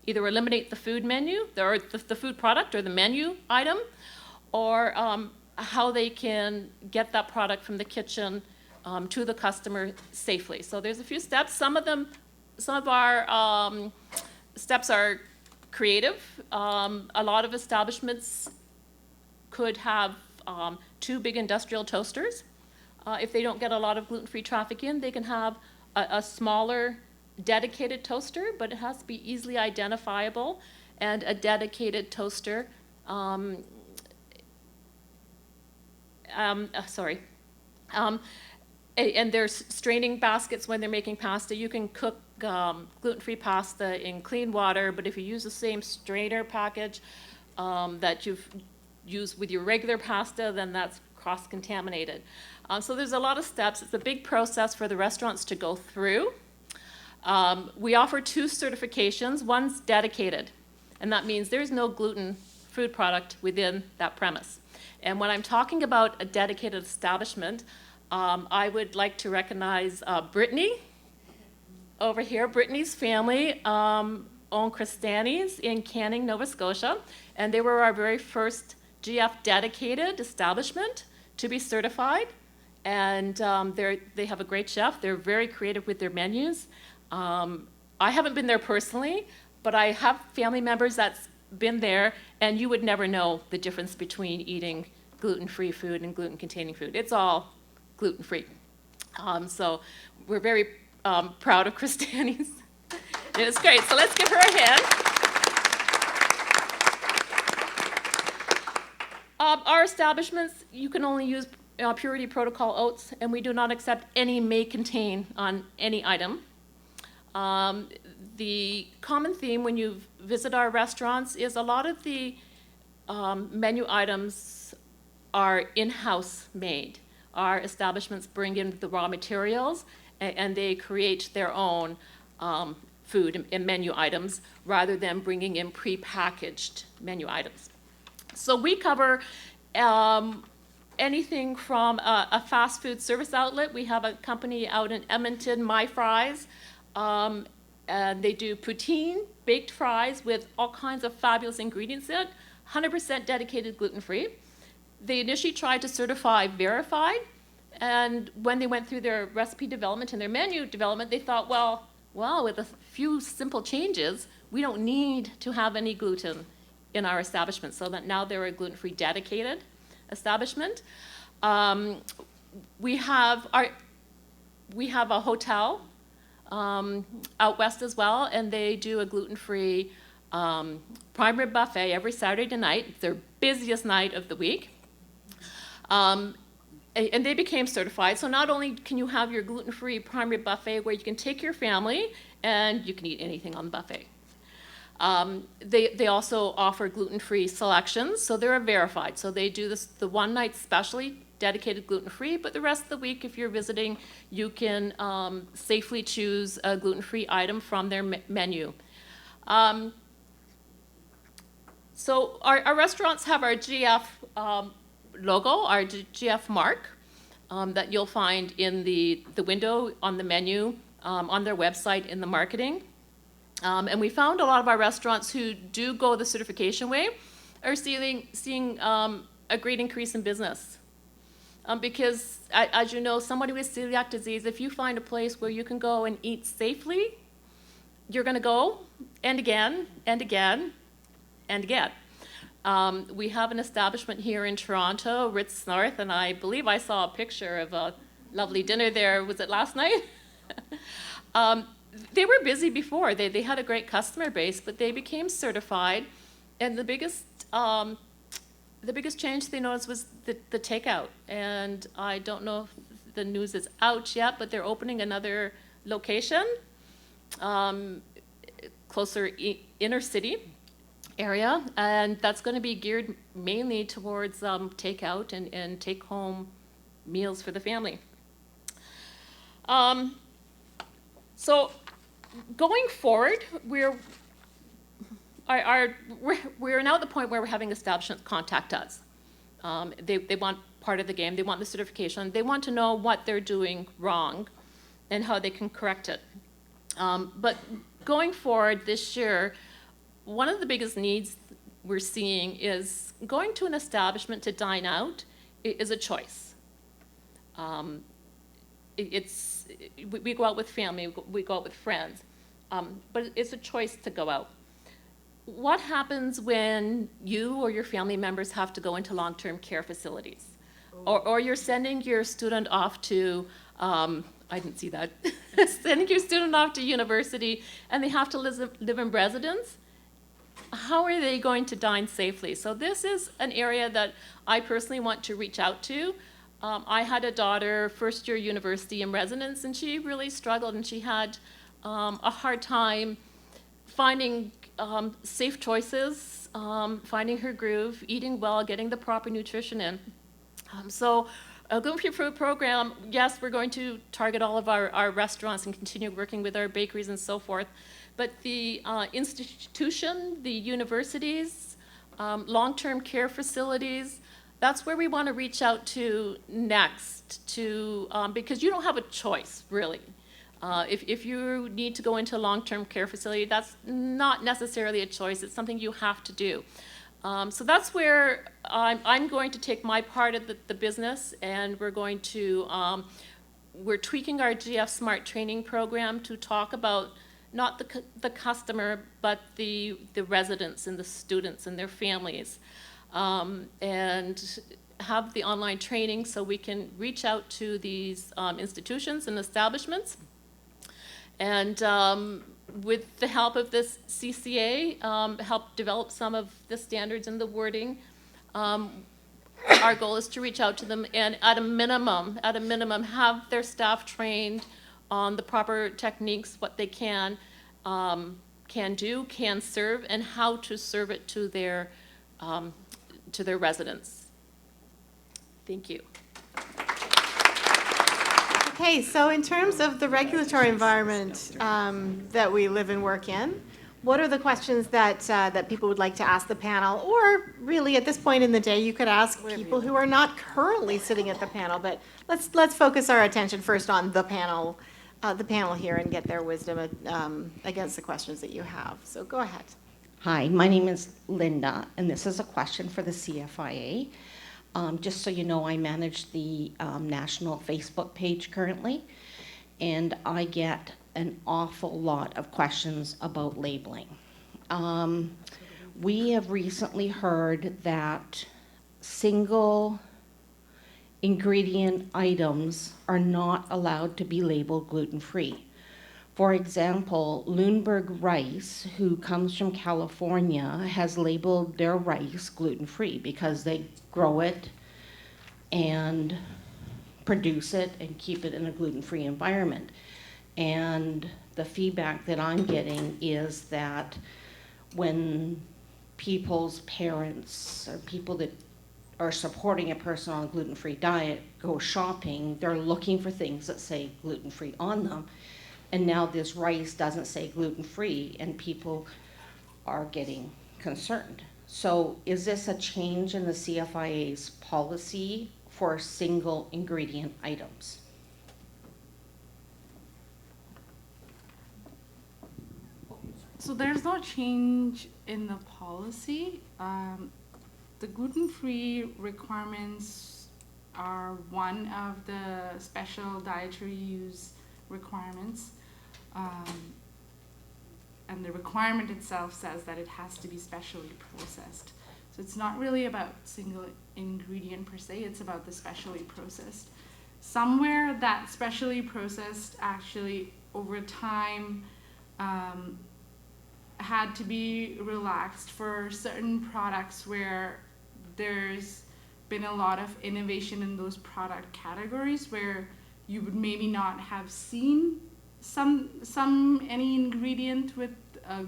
F: either eliminate the food menu, or the food product or the menu item, or how they can get that product from the kitchen to the customer safely. So there's a few steps. Some of our steps are creative. A lot of establishments could have 2 big industrial toasters. If they don't get a lot of gluten-free traffic in, they can have a smaller dedicated toaster, but it has to be easily identifiable, and a dedicated toaster. And there's straining baskets when they're making pasta. You can cook gluten-free pasta in clean water, but if you use the same strainer package that you've used with your regular pasta, then that's cross-contaminated. So there's a lot of steps. It's a big process for the restaurants to go through. We offer 2 certifications. One's dedicated, and that means there's no gluten food product within that premise. And when I'm talking about a dedicated establishment, I would like to recognize Brittany over here. Brittany's family owned Cristiani's in Canning, Nova Scotia, and they were our very first GF dedicated establishment to be certified. And they have a great chef. They're very creative with their menus. I haven't been there personally, but I have family members that's been there, and you would never know the difference between eating gluten-free food and gluten-containing food. It's all gluten-free. So we're very proud of Cristiani's. It was great, so let's give her a hand. Our establishments, you can only use Purity Protocol oats, and we do not accept any may contain on any item. The common theme when you visit our restaurants is a lot of the menu items are in-house made. Our establishments bring in the raw materials, and they create their own food and menu items rather than bringing in pre-packaged menu items. So we cover anything from a fast food service outlet. We have a company out in Edmonton, My Fries, and they do poutine, baked fries with all kinds of fabulous ingredients in it, 100% dedicated gluten-free. They initially tried to certify verified, and when they went through their recipe development and their menu development, they thought, well, with a few simple changes, we don't need to have any gluten in our establishment, so that now they're a gluten-free dedicated establishment. We have a hotel out west as well, and they do a gluten-free prime rib buffet every Saturday night. It's their busiest night of the week. And they became certified. So not only can you have your gluten-free prime rib buffet where you can take your family and you can eat anything on the buffet. They also offer gluten-free selections, so they're verified. So they do this the one night specially dedicated gluten-free, but the rest of the week, if you're visiting, you can safely choose a gluten-free item from their menu. So our restaurants have our GF logo, our GF mark, that you'll find in the window on the menu, on their website, in the marketing. And we found a lot of our restaurants who do go the certification way are seeing a great increase in business. Because, as you know, somebody with celiac disease, if you find a place where you can go and eat safely, you're going to go, and again, and again, and again. We have an establishment here in Toronto, Ritz North, and I believe I saw a picture of a lovely dinner there. Was it last night? They were busy before. They had a great customer base, but they became certified, and the biggest change they noticed was the takeout. And I don't know if the news is out yet, but they're opening another location closer inner city area, and that's going to be geared mainly towards takeout and take-home meals for the family. So going forward, we're now at the point where we're having establishments contact us. They want part of the game. They want the certification. They want to know what they're doing wrong and how they can correct it. But going forward this year, one of the biggest needs we're seeing is going to an establishment to dine out is a choice. We go out with family, we go out with friends, but it's a choice to go out. What happens when you or your family members have to go into long-term care facilities? Or you're sending your student off to, I didn't see that, sending your student off to university and they have to live in residence? How are they going to dine safely? So this is an area that I personally want to reach out to. I had a daughter, first year university in residence, and she really struggled, and she had a hard time finding safe choices, finding her groove, eating well, getting the proper nutrition in. So Gluten Free Food Program, yes, we're going to target all of our restaurants and continue working with our bakeries and so forth. But the institution, the universities, long-term care facilities, that's where we want to reach out to next, because you don't have a choice, really. If you need to go into a long-term care facility, that's not necessarily a choice. It's something you have to do. So that's where I'm going to take my part of the business, and we're going to, we're tweaking our GF Smart training program to talk about not the customer, but the residents and the students and their families. And have the online training so we can reach out to these institutions and establishments. And with the help of this CCA, help develop some of the standards and the wording. Our goal is to reach out to them and at a minimum, have their staff trained on the proper techniques, what they can do, can serve, and how to serve it to their residents. Thank you.
A: Okay, so in terms of the regulatory environment that we live and work in, what are the questions that people would like to ask the panel? Or really, at this point in the day, you could ask people who are not currently sitting at the panel. But let's focus our attention first on the panel here and get their wisdom against the questions that you have. So go ahead.
G: Hi, my name is Linda, and this is a question for the CFIA. Just so you know, I manage the national Facebook page currently, and I get an awful lot of questions about labeling. We have recently heard that single ingredient items are not allowed to be labeled gluten-free. For example, Lundberg Rice, who comes from California, has labeled their rice gluten-free because they grow it and produce it and keep it in a gluten-free environment. And the feedback that I'm getting is that when people's parents or people that are supporting a person on a gluten-free diet go shopping, they're looking for things that say gluten-free on them. And now this rice doesn't say gluten-free, and people are getting concerned. So is this a change in the CFIA's policy for single ingredient items?
D: So there's no change in the policy. The gluten-free requirements are one of the special dietary use requirements. And the requirement itself says that it has to be specially processed. So it's not really about single ingredient per se, it's about the specially processed. Somewhere that specially processed actually over time had to be relaxed for certain products where there's been a lot of innovation in those product categories where you would maybe not have seen any ingredient with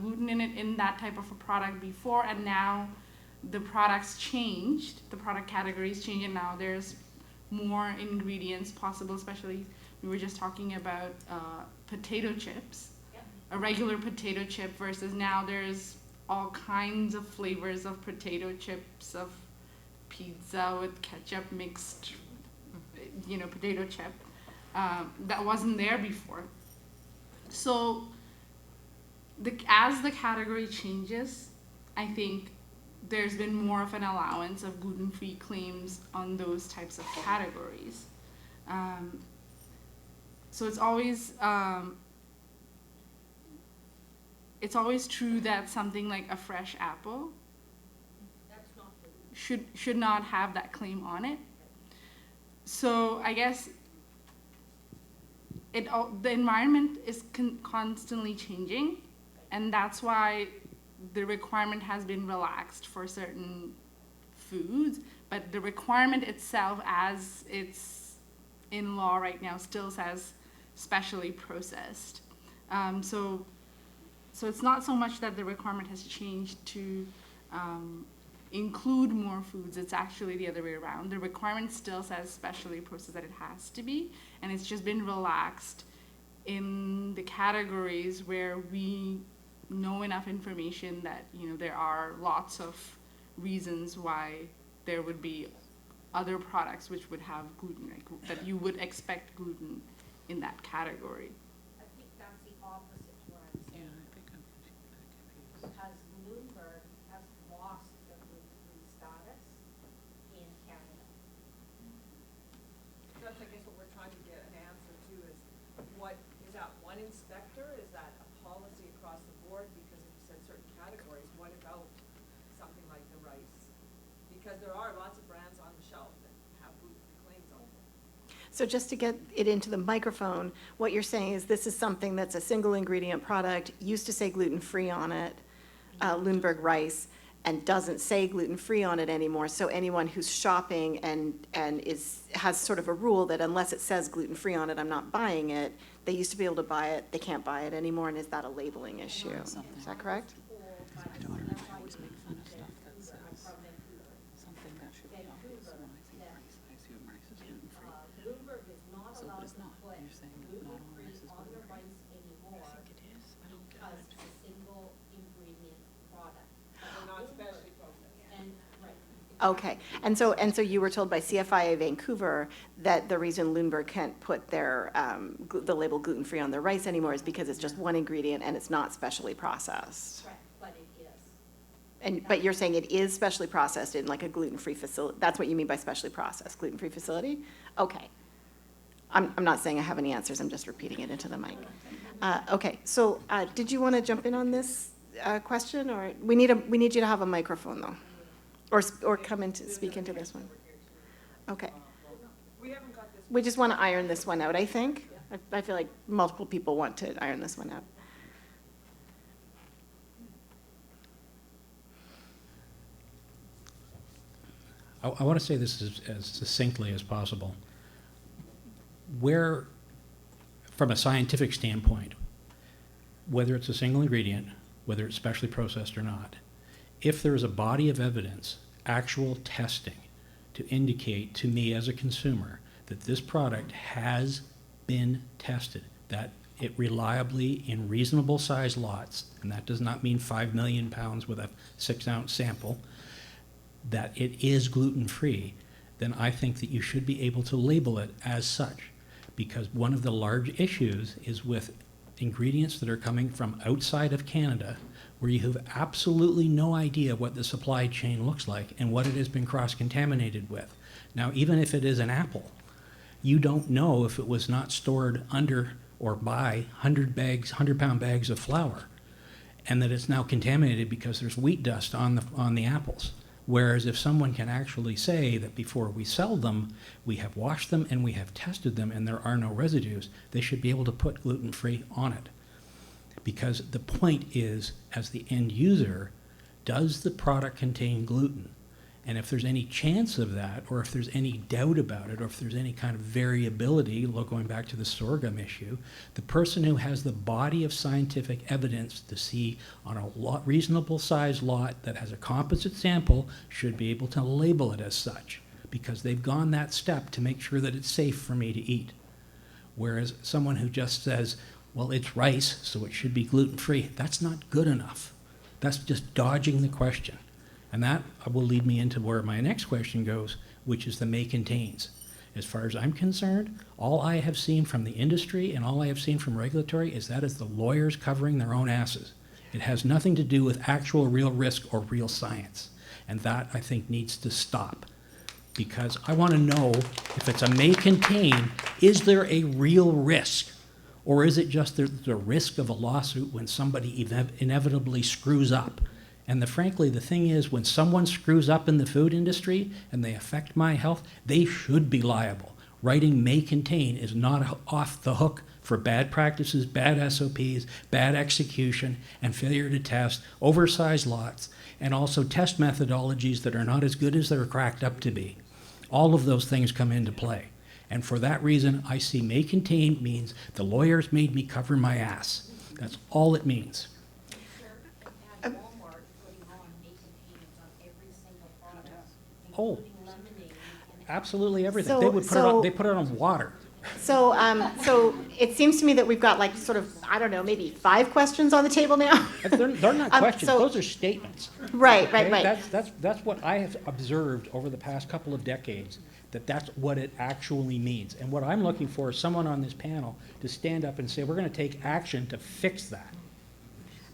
D: gluten in it in that type of a product before, and now the products changed, the product categories changed, and now there's more ingredients possible. Especially we were just talking about potato chips, a regular potato chip versus now there's all kinds of flavors of potato chips, of pizza with ketchup mixed, potato chip that wasn't there before. So as the category changes, I think there's been more of an allowance of gluten-free claims on those types of categories. So it's always true that something like a fresh apple should not have that claim on it. So I guess the environment is constantly changing, and that's why the requirement has been relaxed for certain foods, but the requirement itself, as it's in law right now, still says specially processed. So it's not so much that the requirement has changed to include more foods. It's actually the other way around. The requirement still says specially processed, that it has to be, and it's just been relaxed in the categories where we know enough information that there are lots of reasons why there would be other products which would have gluten, that you would expect gluten in that category.
H: I think that's the opposite to what I'm saying.
E: I think I'm confused.
H: Because Bloomberg has lost their gluten-free status in Canada.
I: That's, I guess, what we're trying to get an answer to is is that one inspector? Is that a policy across the board? Because if you said certain categories, what about something like the rice? Because there are lots of brands on the shelf that have gluten-free claims on them.
A: So just to get it into the microphone, what you're saying is this is something that's a single ingredient product, used to say gluten-free on it, Lundberg rice, and doesn't say gluten-free on it anymore. So anyone who's shopping and has sort of a rule that unless it says gluten-free on it, I'm not buying it. They used to be able to buy it, they can't buy it anymore, and is that a labeling issue? Is that correct?
E: I always make fun of stuff that says something that should be obvious. When I think rice, I assume rice is gluten-free.
H: Bloomberg is not
E: So
H: allowed
E: it's
H: to
E: not.
H: put
E: You're saying that not all
H: gluten-free
E: rice is
H: on the
E: gluten-free?
H: rice anymore
E: I think it is. I don't get
H: because
E: it.
H: it's a single ingredient product.
I: They're not specially processed.
H: And, right.
A: Okay, and so you were told by CFIA Vancouver that the reason Lundberg can't put their, the label gluten-free on their rice anymore is because it's just one ingredient and it's not specially processed.
H: Correct, but it is.
A: But you're saying it is specially processed in like a gluten-free facility, that's what you mean by specially processed, gluten-free facility? Okay. I'm not saying I have any answers, I'm just repeating it into the mic. Okay, so did you want to jump in on this question, or we need you to have a microphone though? Or come in to speak into this one? Okay.
I: We haven't got this.
A: We just want to iron this one out, I think. I feel like multiple people want to iron this one out.
J: I want to say this as succinctly as possible. Where, from a scientific standpoint, whether it's a single ingredient, whether it's specially processed or not, if there is a body of evidence, actual testing, to indicate to me as a consumer that this product has been tested, that it reliably, in reasonable size lots, and that does not mean 5 million pounds with a 6-ounce sample, that it is gluten-free, then I think that you should be able to label it as such. Because one of the large issues is with ingredients that are coming from outside of Canada, where you have absolutely no idea what the supply chain looks like and what it has been cross-contaminated with. Now, even if it is an apple, you don't know if it was not stored under or by 100-pound bags of flour, and that it's now contaminated because there's wheat dust on the apples. Whereas if someone can actually say that before we sell them, we have washed them and we have tested them and there are no residues, they should be able to put gluten-free on it. Because the point is, as the end user, does the product contain gluten? And if there's any chance of that, or if there's any doubt about it, or if there's any kind of variability, going back to the sorghum issue, the person who has the body of scientific evidence to see on a reasonable sized lot that has a composite sample should be able to label it as such, because they've gone that step to make sure that it's safe for me to eat. Whereas someone who just says, well, it's rice, so it should be gluten-free, that's not good enough. That's just dodging the question. And that will lead me into where my next question goes, which is the may contains. As far as I'm concerned, all I have seen from the industry and all I have seen from regulatory is that is the lawyers covering their own asses. It has nothing to do with actual real risk or real science. And that, I think, needs to stop. Because I want to know, if it's a may contain, is there a real risk? Or is it just the risk of a lawsuit when somebody inevitably screws up? And frankly, the thing is, when someone screws up in the food industry and they affect my health, they should be liable. Writing may contain is not off the hook for bad practices, bad SOPs, bad execution, and failure to test, oversized lots, and also test methodologies that are not as good as they're cracked up to be. All of those things come into play. And for that reason, I see may contain means the lawyers made me cover my ass. That's all it means.
H: And Walmart putting on may contains on every single product,
J: Oh,
H: including lemonade and
J: absolutely everything.
A: So-
J: They would put it on, they put it on water.
A: So, so it seems to me that we've got like sort of, I don't know, maybe 5 questions on the table now.
J: They're not questions,
A: so-
J: those are statements.
A: Right, right,
J: Okay?
A: right.
J: That's what I have observed over the past couple of decades, that's what it actually means. And what I'm looking for is someone on this panel to stand up and say, we're gonna take action to fix that.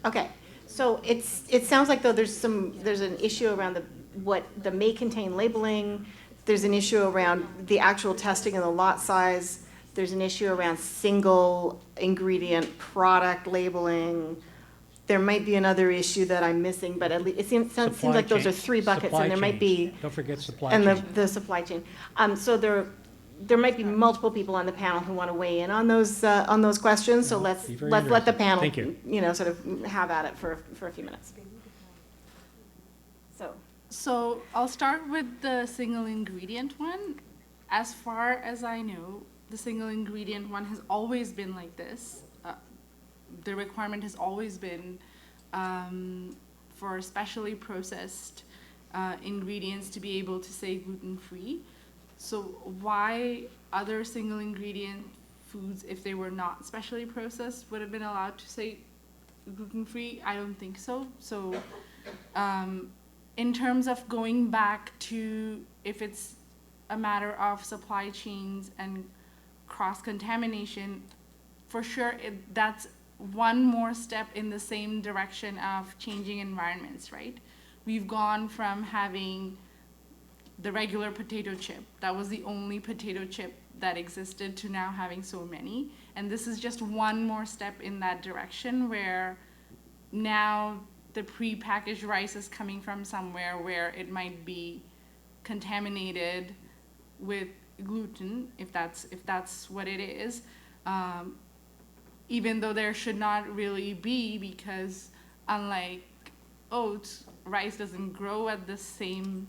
A: Okay, so it sounds like though there's an issue around what the may contain labeling, there's an issue around the actual testing and the lot size, there's an issue around single ingredient product labeling. There might be another issue that I'm missing, but at least, it seems like those are 3 buckets,
J: Supply
A: and there might
J: chain.
A: be,
J: Don't forget supply
A: and
J: chain.
A: the supply chain. So there might be multiple people on the panel who want to weigh in on those questions, so let's
J: Be very
A: let the
J: interesting.
A: panel,
J: Thank you.
A: sort of have at it for a few minutes.
D: So I'll start with the single ingredient one. As far as I know, the single ingredient one has always been like this. The requirement has always been for specially processed ingredients to be able to say gluten-free. So why other single ingredient foods, if they were not specially processed, would have been allowed to say gluten-free? I don't think so. So in terms of going back to if it's a matter of supply chains and cross-contamination, for sure that's one more step in the same direction of changing environments, right? We've gone from having the regular potato chip, that was the only potato chip that existed, to now having so many. And this is just one more step in that direction, where now the pre-packaged rice is coming from somewhere where it might be contaminated with gluten, if that's what it is, even though there should not really be, because unlike oats, rice doesn't grow at the same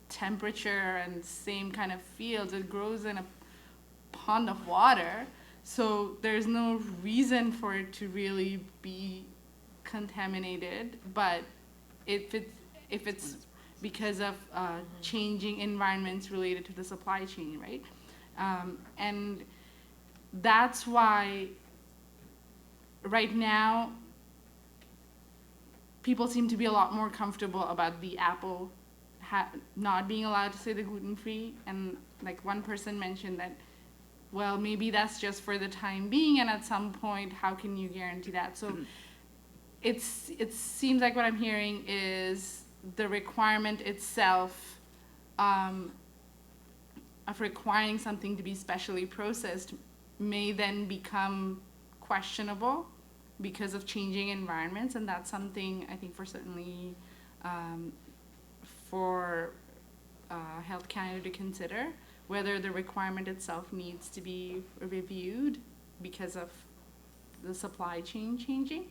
D: temperature and same kind of fields. It grows in a pond of water, so there's no reason for it to really be contaminated. But if it's because of changing environments related to the supply chain, right? And that's why right now people seem to be a lot more comfortable about the apple not being allowed to say the gluten-free. And like one person mentioned that, well, maybe that's just for the time being, and at some point, how can you guarantee that? So it seems like what I'm hearing is the requirement itself of requiring something to be specially processed may then become questionable because of changing environments, and that's something I think for certainly for Health Canada to consider whether the requirement itself needs to be reviewed because of the supply chain changing.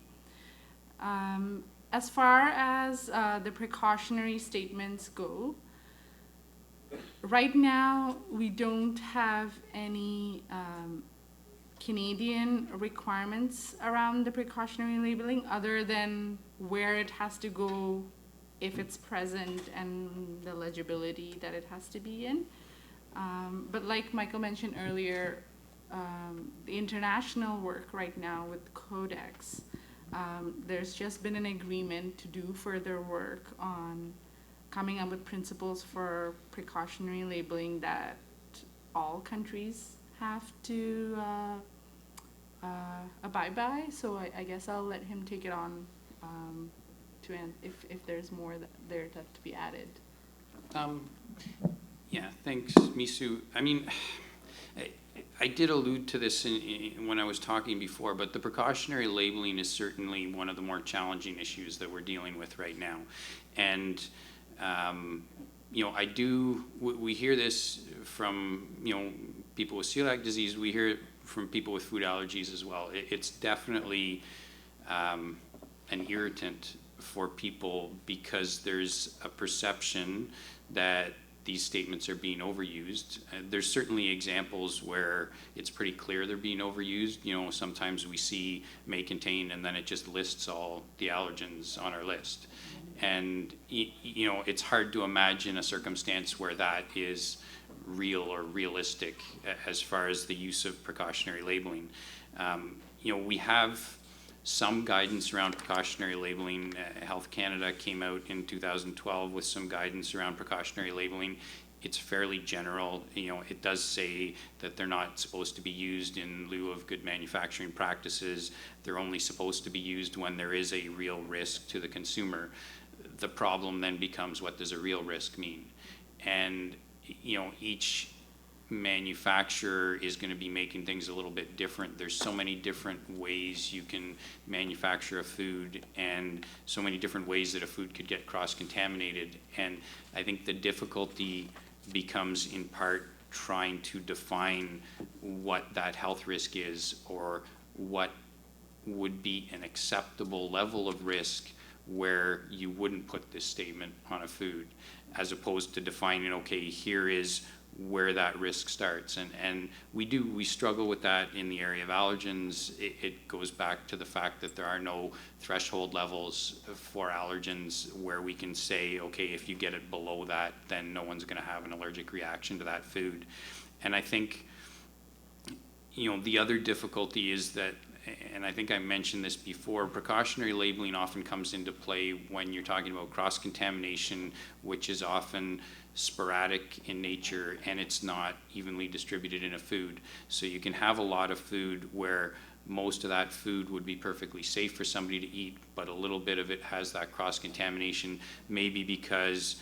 D: As far as the precautionary statements go, right now we don't have any Canadian requirements around the precautionary labeling other than where it has to go if it's present and the legibility that it has to be in. But like Michael mentioned earlier, the international work right now with Codex, there's just been an agreement to do further work on coming up with principles for precautionary labeling that all countries have to abide by. So I guess I'll let him take it on to end if there's more there to be added.
B: Yeah, thanks, Misu. I mean, I did allude to this when I was talking before, but the precautionary labeling is certainly one of the more challenging issues that we're dealing with right now. And, you know, we hear this from, you know, people with celiac disease. We hear it from people with food allergies as well. It's definitely an irritant for people because there's a perception that these statements are being overused. There's certainly examples where it's pretty clear they're being overused. You know, sometimes we see may contain and then it just lists all the allergens on our list. And, you know, it's hard to imagine a circumstance where that is real or realistic as far as the use of precautionary labeling. You know, we have some guidance around precautionary labeling. Health Canada came out in 2012 with some guidance around precautionary labeling. It's fairly general. You know, it does say that they're not supposed to be used in lieu of good manufacturing practices. They're only supposed to be used when there is a real risk to the consumer. The problem then becomes, what does a real risk mean? And, you know, each manufacturer is going to be making things a little bit different. There's so many different ways you can manufacture a food and so many different ways that a food could get cross-contaminated. And I think the difficulty becomes in part trying to define what that health risk is or what would be an acceptable level of risk where you wouldn't put this statement on a food, as opposed to defining, okay, here is where that risk starts. And we struggle with that in the area of allergens. It goes back to the fact that there are no threshold levels for allergens where we can say, okay, if you get it below that, then no one's going to have an allergic reaction to that food. And I think, you know, the other difficulty is that, and I think I mentioned this before, precautionary labeling often comes into play when you're talking about cross-contamination, which is often sporadic in nature and it's not evenly distributed in a food. So you can have a lot of food where most of that food would be perfectly safe for somebody to eat, but a little bit of it has that cross-contamination, maybe because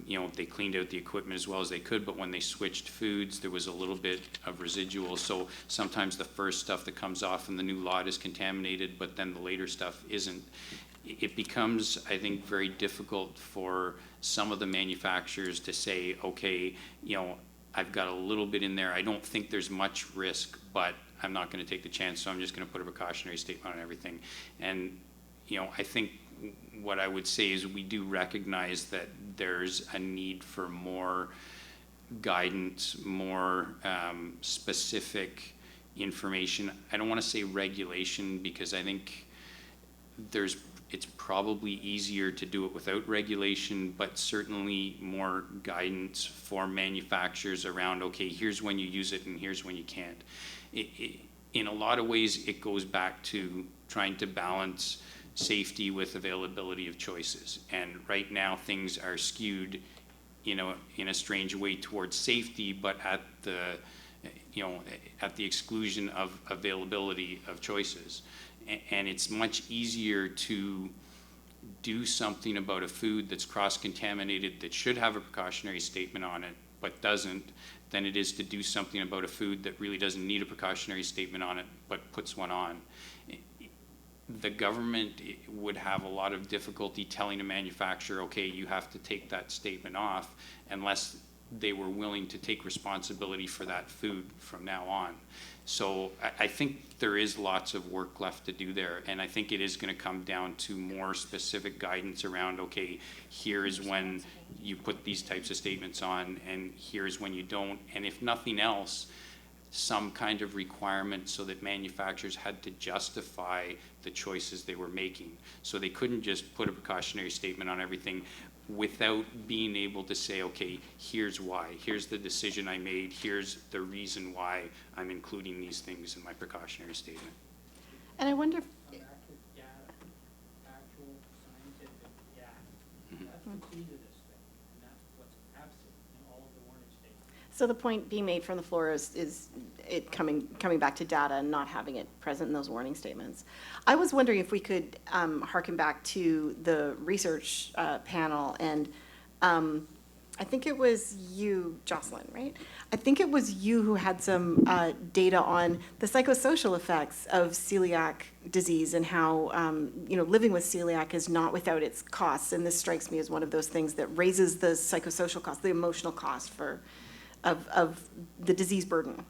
B: you know, they cleaned out the equipment as well as they could, but when they switched foods, there was a little bit of residual. So sometimes the first stuff that comes off in the new lot is contaminated, but then the later stuff isn't. It becomes, I think, very difficult for some of the manufacturers to say, okay, you know, I've got a little bit in there. I don't think there's much risk, but I'm not going to take the chance, so I'm just going to put a precautionary statement on everything. And, you know, I think what I would say is we do recognize that there's a need for more guidance, more specific information. I don't want to say regulation because I think it's probably easier to do it without regulation, but certainly more guidance for manufacturers around, okay, here's when you use it and here's when you can't. In a lot of ways, it goes back to trying to balance safety with availability of choices. And right now, things are skewed, you know, in a strange way towards safety, but at the, you know, at the exclusion of availability of choices. And it's much easier to do something about a food that's cross-contaminated that should have a precautionary statement on it but doesn't than it is to do something about a food that really doesn't need a precautionary statement on it but puts one on. the government would have a lot of difficulty telling a manufacturer, okay, you have to take that statement off, unless they were willing to take responsibility for that food from now on. So I think there is lots of work left to do there, and I think it is going to come down to more specific guidance around, okay, here is when you put these types of statements on, and here is when you don't, and if nothing else, some kind of requirement so that manufacturers had to justify the choices they were making. So they couldn't just put a precautionary statement on everything without being able to say, okay, here's why, here's the decision I made, here's the reason why I'm including these things in my precautionary statement.
A: And I wonder,
K: Accurate data, actual scientific data. That's the key to this thing, and that's what's absent in all of the warning statements.
A: so the point being made from the floor is it coming back to data and not having it present in those warning statements. I was wondering if we could harken back to the research panel, and I think it was you, Jocelyn, right? I think it was you who had some data on the psychosocial effects of celiac disease and how living with celiac is not without its costs, and this strikes me as one of those things that raises the psychosocial cost, the emotional cost of the disease burden.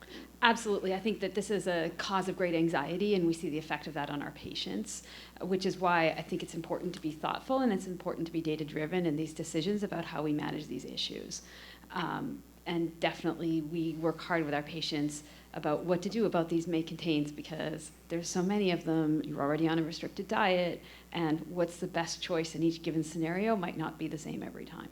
L: Absolutely. I think that this is a cause of great anxiety, and we see the effect of that on our patients, which is why I think it's important to be thoughtful and it's important to be data-driven in these decisions about how we manage these issues. And definitely we work hard with our patients about what to do about these may contains, because there's so many of them, you're already on a restricted diet, and what's the best choice in each given scenario might not be the same every time.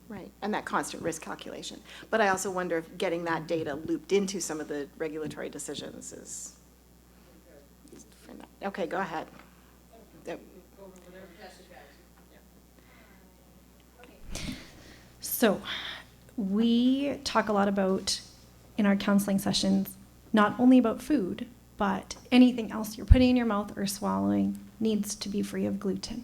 A: Right, and that constant risk calculation. But I also wonder if getting that data looped into some of the regulatory decisions is. Okay, go ahead.
M: So we talk a lot about, in our counseling sessions, not only about food, but anything else you're putting in your mouth or swallowing needs to be free of gluten.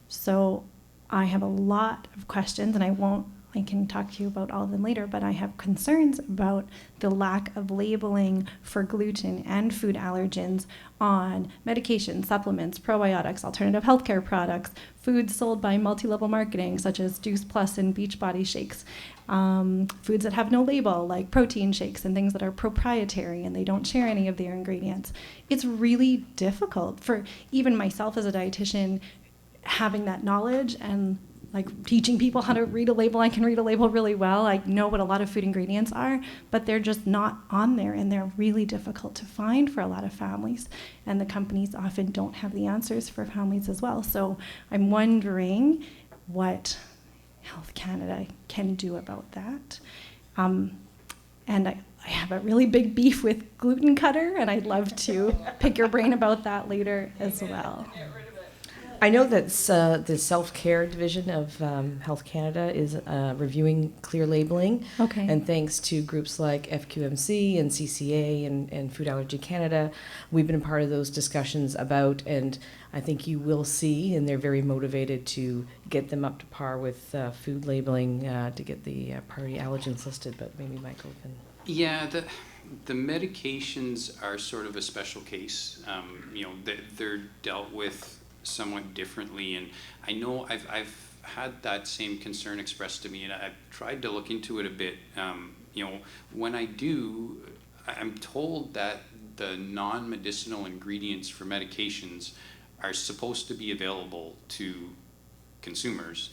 M: So I have a lot of questions, and I can talk to you about all of them later, but I have concerns about the lack of labeling for gluten and food allergens on medications, supplements, probiotics, alternative healthcare products, foods sold by multi-level marketing, such as Juice Plus and Beachbody shakes, foods that have no label, like protein shakes and things that are proprietary and they don't share any of their ingredients. It's really difficult for even myself as a dietitian, having that knowledge and teaching people how to read a label. I can read a label really well. I know what a lot of food ingredients are, but they're just not on there, and they're really difficult to find for a lot of families. And the companies often don't have the answers for families as well. So I'm wondering what Health Canada can do about that. And I have a really big beef with Gluten Cutter, and I'd love to pick your brain about that later as well.
N: I know that the self-care division of Health Canada is reviewing clear labeling.
M: Okay.
N: And thanks to groups like FQMC and CCA and Food Allergy Canada, we've been a part of those discussions about, and I think you will see, and they're very motivated to get them up to par with food labeling to get the priority allergens listed, but maybe Michael can... Yeah,
B: the medications are sort of a special case. They're dealt with somewhat differently, and I know I've had that same concern expressed to me, and I've tried to look into it a bit. When I do, I'm told that the non-medicinal ingredients for medications are supposed to be available to consumers,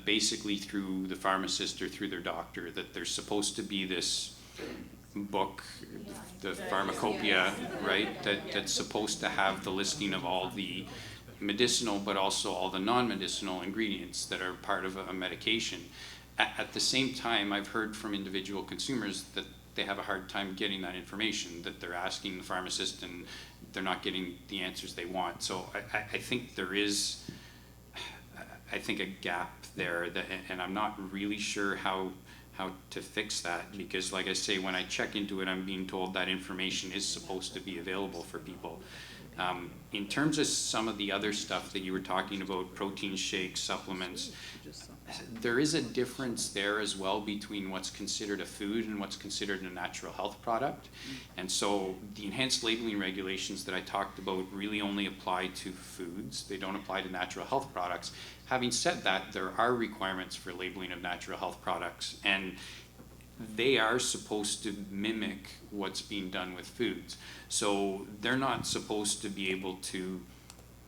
B: basically through the pharmacist or through their doctor, that there's supposed to be this book, the pharmacopoeia, right, that's supposed to have the listing of all the medicinal but also all the non-medicinal ingredients that are part of a medication. At the same time, I've heard from individual consumers that they have a hard time getting that information, that they're asking the pharmacist and they're not getting the answers they want. So I think there is, I think, a gap there, and I'm not really sure how to fix that, because like I say, when I check into it, I'm being told that information is supposed to be available for people. In terms of some of the other stuff that you were talking about, protein shakes, supplements, there is a difference there as well between what's considered a food and what's considered a natural health product. And so the enhanced labeling regulations that I talked about really only apply to foods. They don't apply to natural health products. Having said that, there are requirements for labeling of natural health products, and they are supposed to mimic what's being done with foods. So they're not supposed to be able to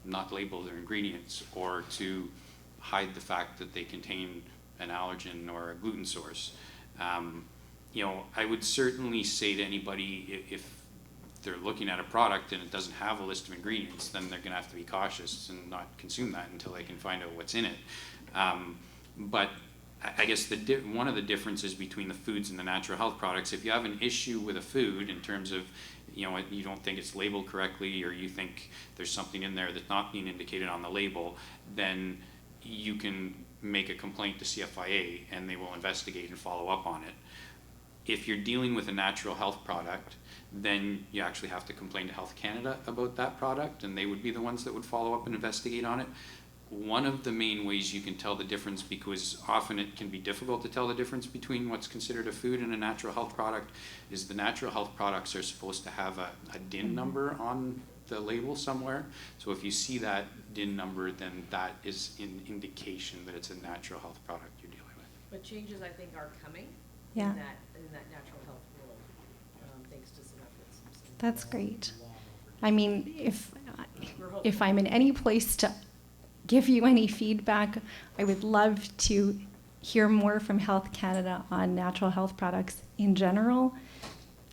B: not label their ingredients or to hide the fact that they contain an allergen or a gluten source. You know, I would certainly say to anybody, if they're looking at a product and it doesn't have a list of ingredients, then they're gonna have to be cautious and not consume that until they can find out what's in it. But I guess one of the differences between the foods and the natural health products, if you have an issue with a food in terms of, you know, you don't think it's labeled correctly, or you think there's something in there that's not being indicated on the label, then you can make a complaint to CFIA and they will investigate and follow up on it. If you're dealing with a natural health product, then you actually have to complain to Health Canada about that product, and they would be the ones that would follow up and investigate on it. One of the main ways you can tell the difference, because often it can be difficult to tell the difference between what's considered a food and a natural health product, is the natural health products are supposed to have a DIN number on the label somewhere. So if you see that DIN number, then that is an indication that it's a natural health product you're dealing with.
O: But changes, I think, are coming
M: Yeah.
O: in that natural health world, thanks to some efforts.
M: That's great. I mean, if I'm in any place to give you any feedback, I would love to hear more from Health Canada on natural health products in general.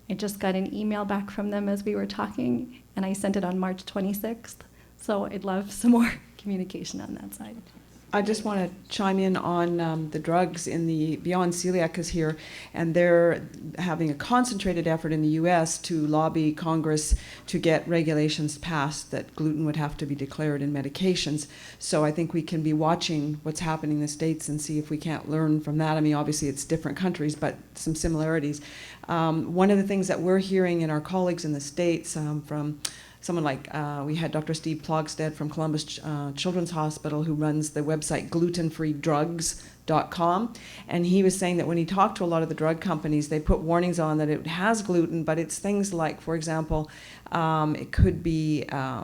M: I just got an email back from them as we were talking, and I sent it on March 26th. So I'd love some more communication on that side.
P: I just want to chime in on the drugs in the Beyond Celiac is here, and they're having a concentrated effort in the U.S. to lobby Congress to get regulations passed that gluten would have to be declared in medications. So I think we can be watching what's happening in the States and see if we can't learn from that. I mean, obviously it's different countries, but some similarities. One of the things that we're hearing in our colleagues in the States from someone like, we had Dr. Steve Plogstead from Columbus Children's Hospital, who runs the website glutenfreedrugs.com, and he was saying that when he talked to a lot of the drug companies, they put warnings on that it has gluten, but it's things like, for example, it could be a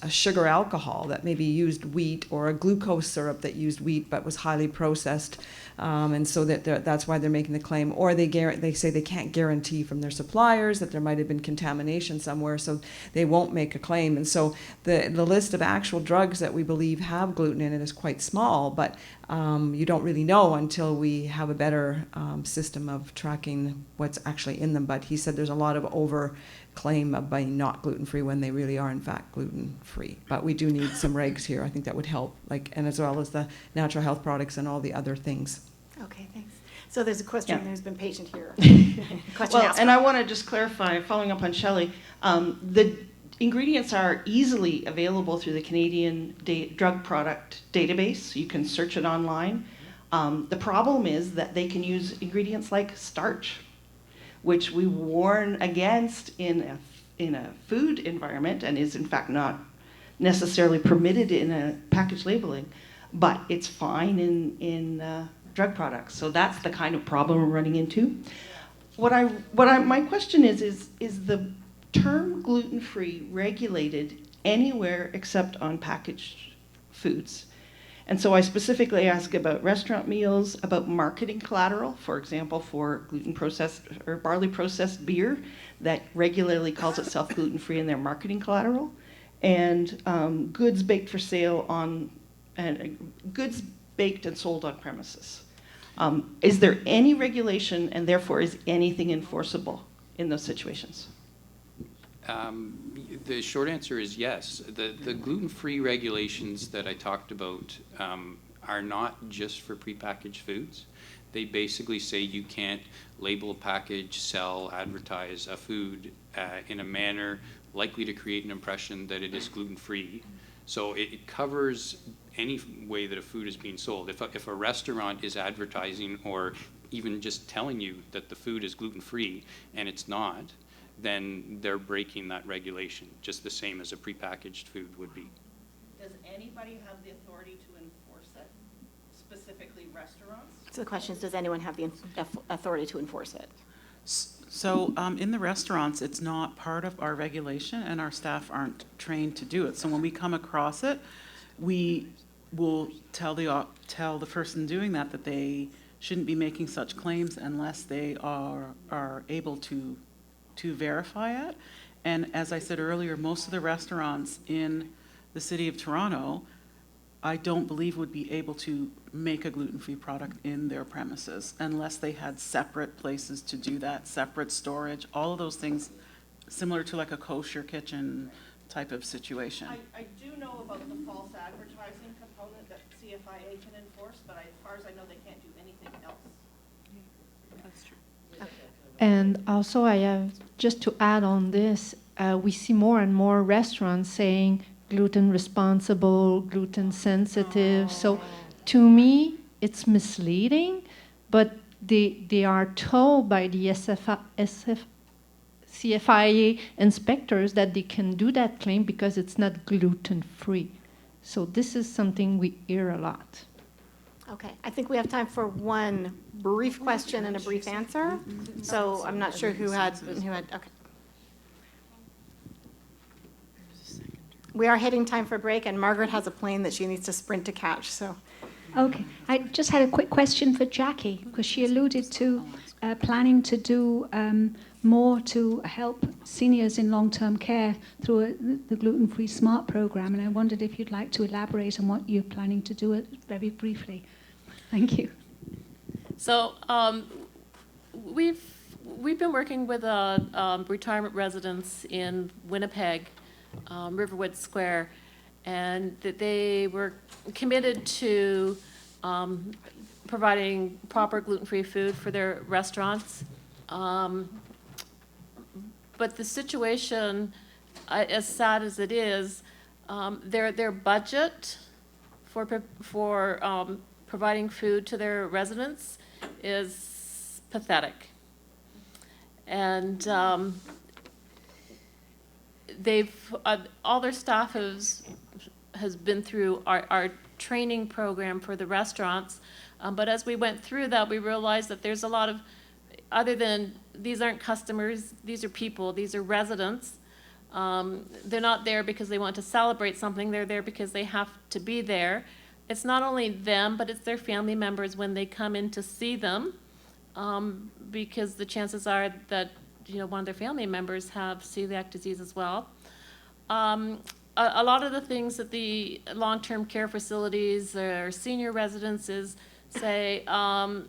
P: sugar alcohol that maybe used wheat, or a glucose syrup that used wheat but was highly processed, and so that's why they're making the claim. Or they say they can't guarantee from their suppliers that there might have been contamination somewhere, so they won't make a claim. And so the list of actual drugs that we believe have gluten in it is quite small, but you don't really know until we have a better system of tracking what's actually in them. But he said there's a lot of over-claim of being not gluten-free when they really are in fact gluten-free. But we do need some regs here. I think that would help, and as well as the natural health products and all the other things.
A: Okay, thanks. So there's a question,
Q: Yeah.
A: who's been patient here.
Q: Well, and I want to just clarify, following up on Shelley, the ingredients are easily available through the Canadian Drug Product Database. You can search it online. The problem is that they can use ingredients like starch, which we warn against in a food environment, and is in fact not necessarily permitted in a package labeling, but it's fine in drug products. So that's the kind of problem we're running into. My question is the term gluten-free regulated anywhere except on packaged foods? And so I specifically ask about restaurant meals, about marketing collateral, for example, for gluten processed or barley processed beer that regularly calls itself gluten-free in their marketing collateral, and goods baked for sale goods baked and sold on premises. Is there any regulation, and therefore is anything enforceable in those situations?
B: The short answer is yes. The gluten-free regulations that I talked about are not just for prepackaged foods. They basically say you can't label, package, sell, advertise a food in a manner likely to create an impression that it is gluten-free. So it covers any way that a food is being sold. If a restaurant is advertising or even just telling you that the food is gluten-free and it's not, then they're breaking that regulation, just the same as a prepackaged food would be.
Q: Does anybody have the authority to enforce it, specifically restaurants?
A: So the question is, does anyone have the authority to enforce it?
E: So in the restaurants, it's not part of our regulation, and our staff aren't trained to do it. So when we come across it, we will tell the person doing that they shouldn't be making such claims unless they are able to verify it. And as I said earlier, most of the restaurants in the city of Toronto, I don't believe would be able to make a gluten-free product in their premises unless they had separate places to do that, separate storage, all of those things similar to like a kosher kitchen type of situation.
Q: I do know about the false advertising component that CFIA can enforce, but as far as I know, they can't do anything else.
E: That's true.
R: And also, I have just to add on this, we see more and more restaurants saying gluten responsible, gluten sensitive. So to me, it's misleading, but they are told by the CFIA inspectors that they can do that claim because it's not gluten free. So this is something we hear a lot.
A: Okay, I think we have time for one brief question and a brief answer. So I'm not sure who had, okay. We are hitting time for a break, and Margaret has a plane that she needs to sprint to catch, so.
S: Okay, I just had a quick question for Jackie, because she alluded to planning to do more to help seniors in long-term care through the Gluten-Free Smart program, and I wondered if you'd like to elaborate on what you're planning to do it very briefly. Thank you.
F: So we've been working with retirement residents in Winnipeg, Riverwood Square, and that they were committed to providing proper gluten-free food for their restaurants. But the situation, as sad as it is, their budget for providing food to their residents is pathetic. And all their staff has been through our training program for the restaurants, but as we went through that, we realized that there's a lot of, other than these aren't customers, these are people, these are residents. They're not there because they want to celebrate something, they're there because they have to be there. It's not only them, but it's their family members when they come in to see them, because the chances are that one of their family members have celiac disease as well. A lot of the things that the long-term care facilities or senior residences say, oh,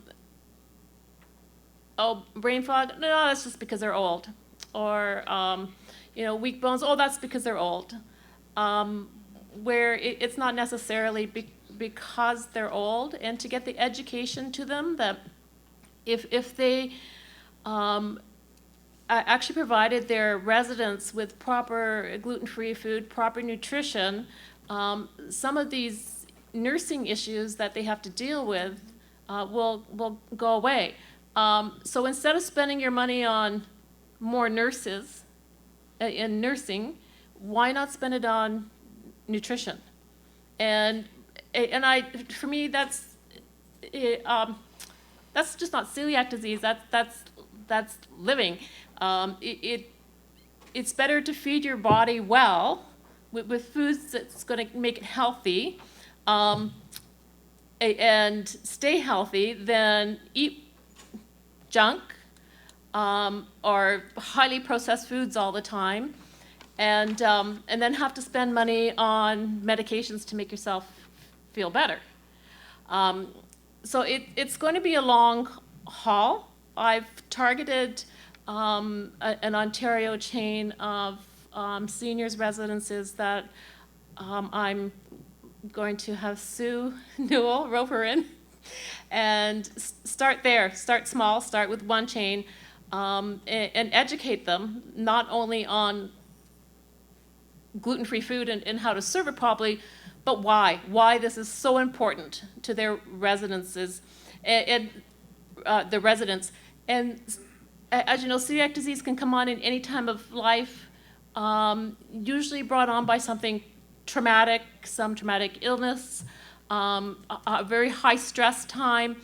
F: brain fog, no, that's just because they're old. Or, weak bones, oh, that's because they're old. Where it's not necessarily because they're old, and to get the education to them that if they actually provided their residents with proper gluten-free food, proper nutrition, some of these nursing issues that they have to deal with will go away. So instead of spending your money on more nurses in nursing, why not spend it on nutrition? And for me, that's just not celiac disease. That's living. It's better to feed your body well with foods that's going to make it healthy and stay healthy than eat junk or highly processed foods all the time, and then have to spend money on medications to make yourself feel better. So it's going to be a long haul. I've targeted an Ontario chain of seniors residences that I'm going to have Sue Newell rope her in and start there. Start small, start with one chain, and educate them not only on gluten-free food and how to serve it properly, but why this is so important to their residences and the residents. And as you know, celiac disease can come on in any time of life, usually brought on by something traumatic, some traumatic illness, a very high stress time.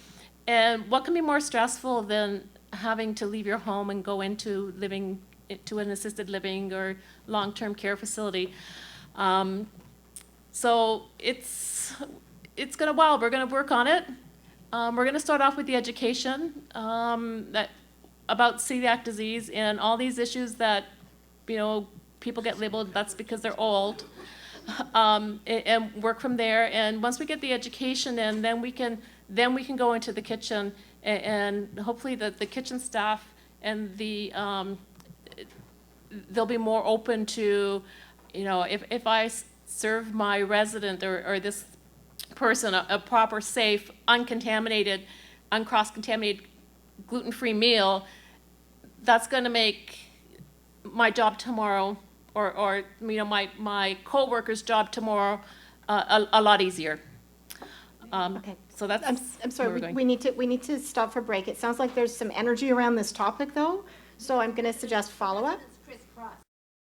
F: And what can be more stressful than having to leave your home and go into living to an assisted living or long-term care facility? So it's gonna, well, we're gonna work on it. We're gonna start off with the education about celiac disease and all these issues that, you know, people get labeled, that's because they're old, and work from there. And once we get the education in, then we can go into the kitchen, and hopefully the kitchen staff and they'll be more open to, you know, if I serve my resident or this person a proper, safe, uncontaminated, uncross-contaminated, gluten-free meal, that's going to make my job tomorrow, or you know, my co-worker's job tomorrow a lot easier.
A: Okay.
F: So that's.
A: I'm sorry. We need to stop for break. It sounds like there's some energy around this topic, though. So I'm going to suggest follow-up.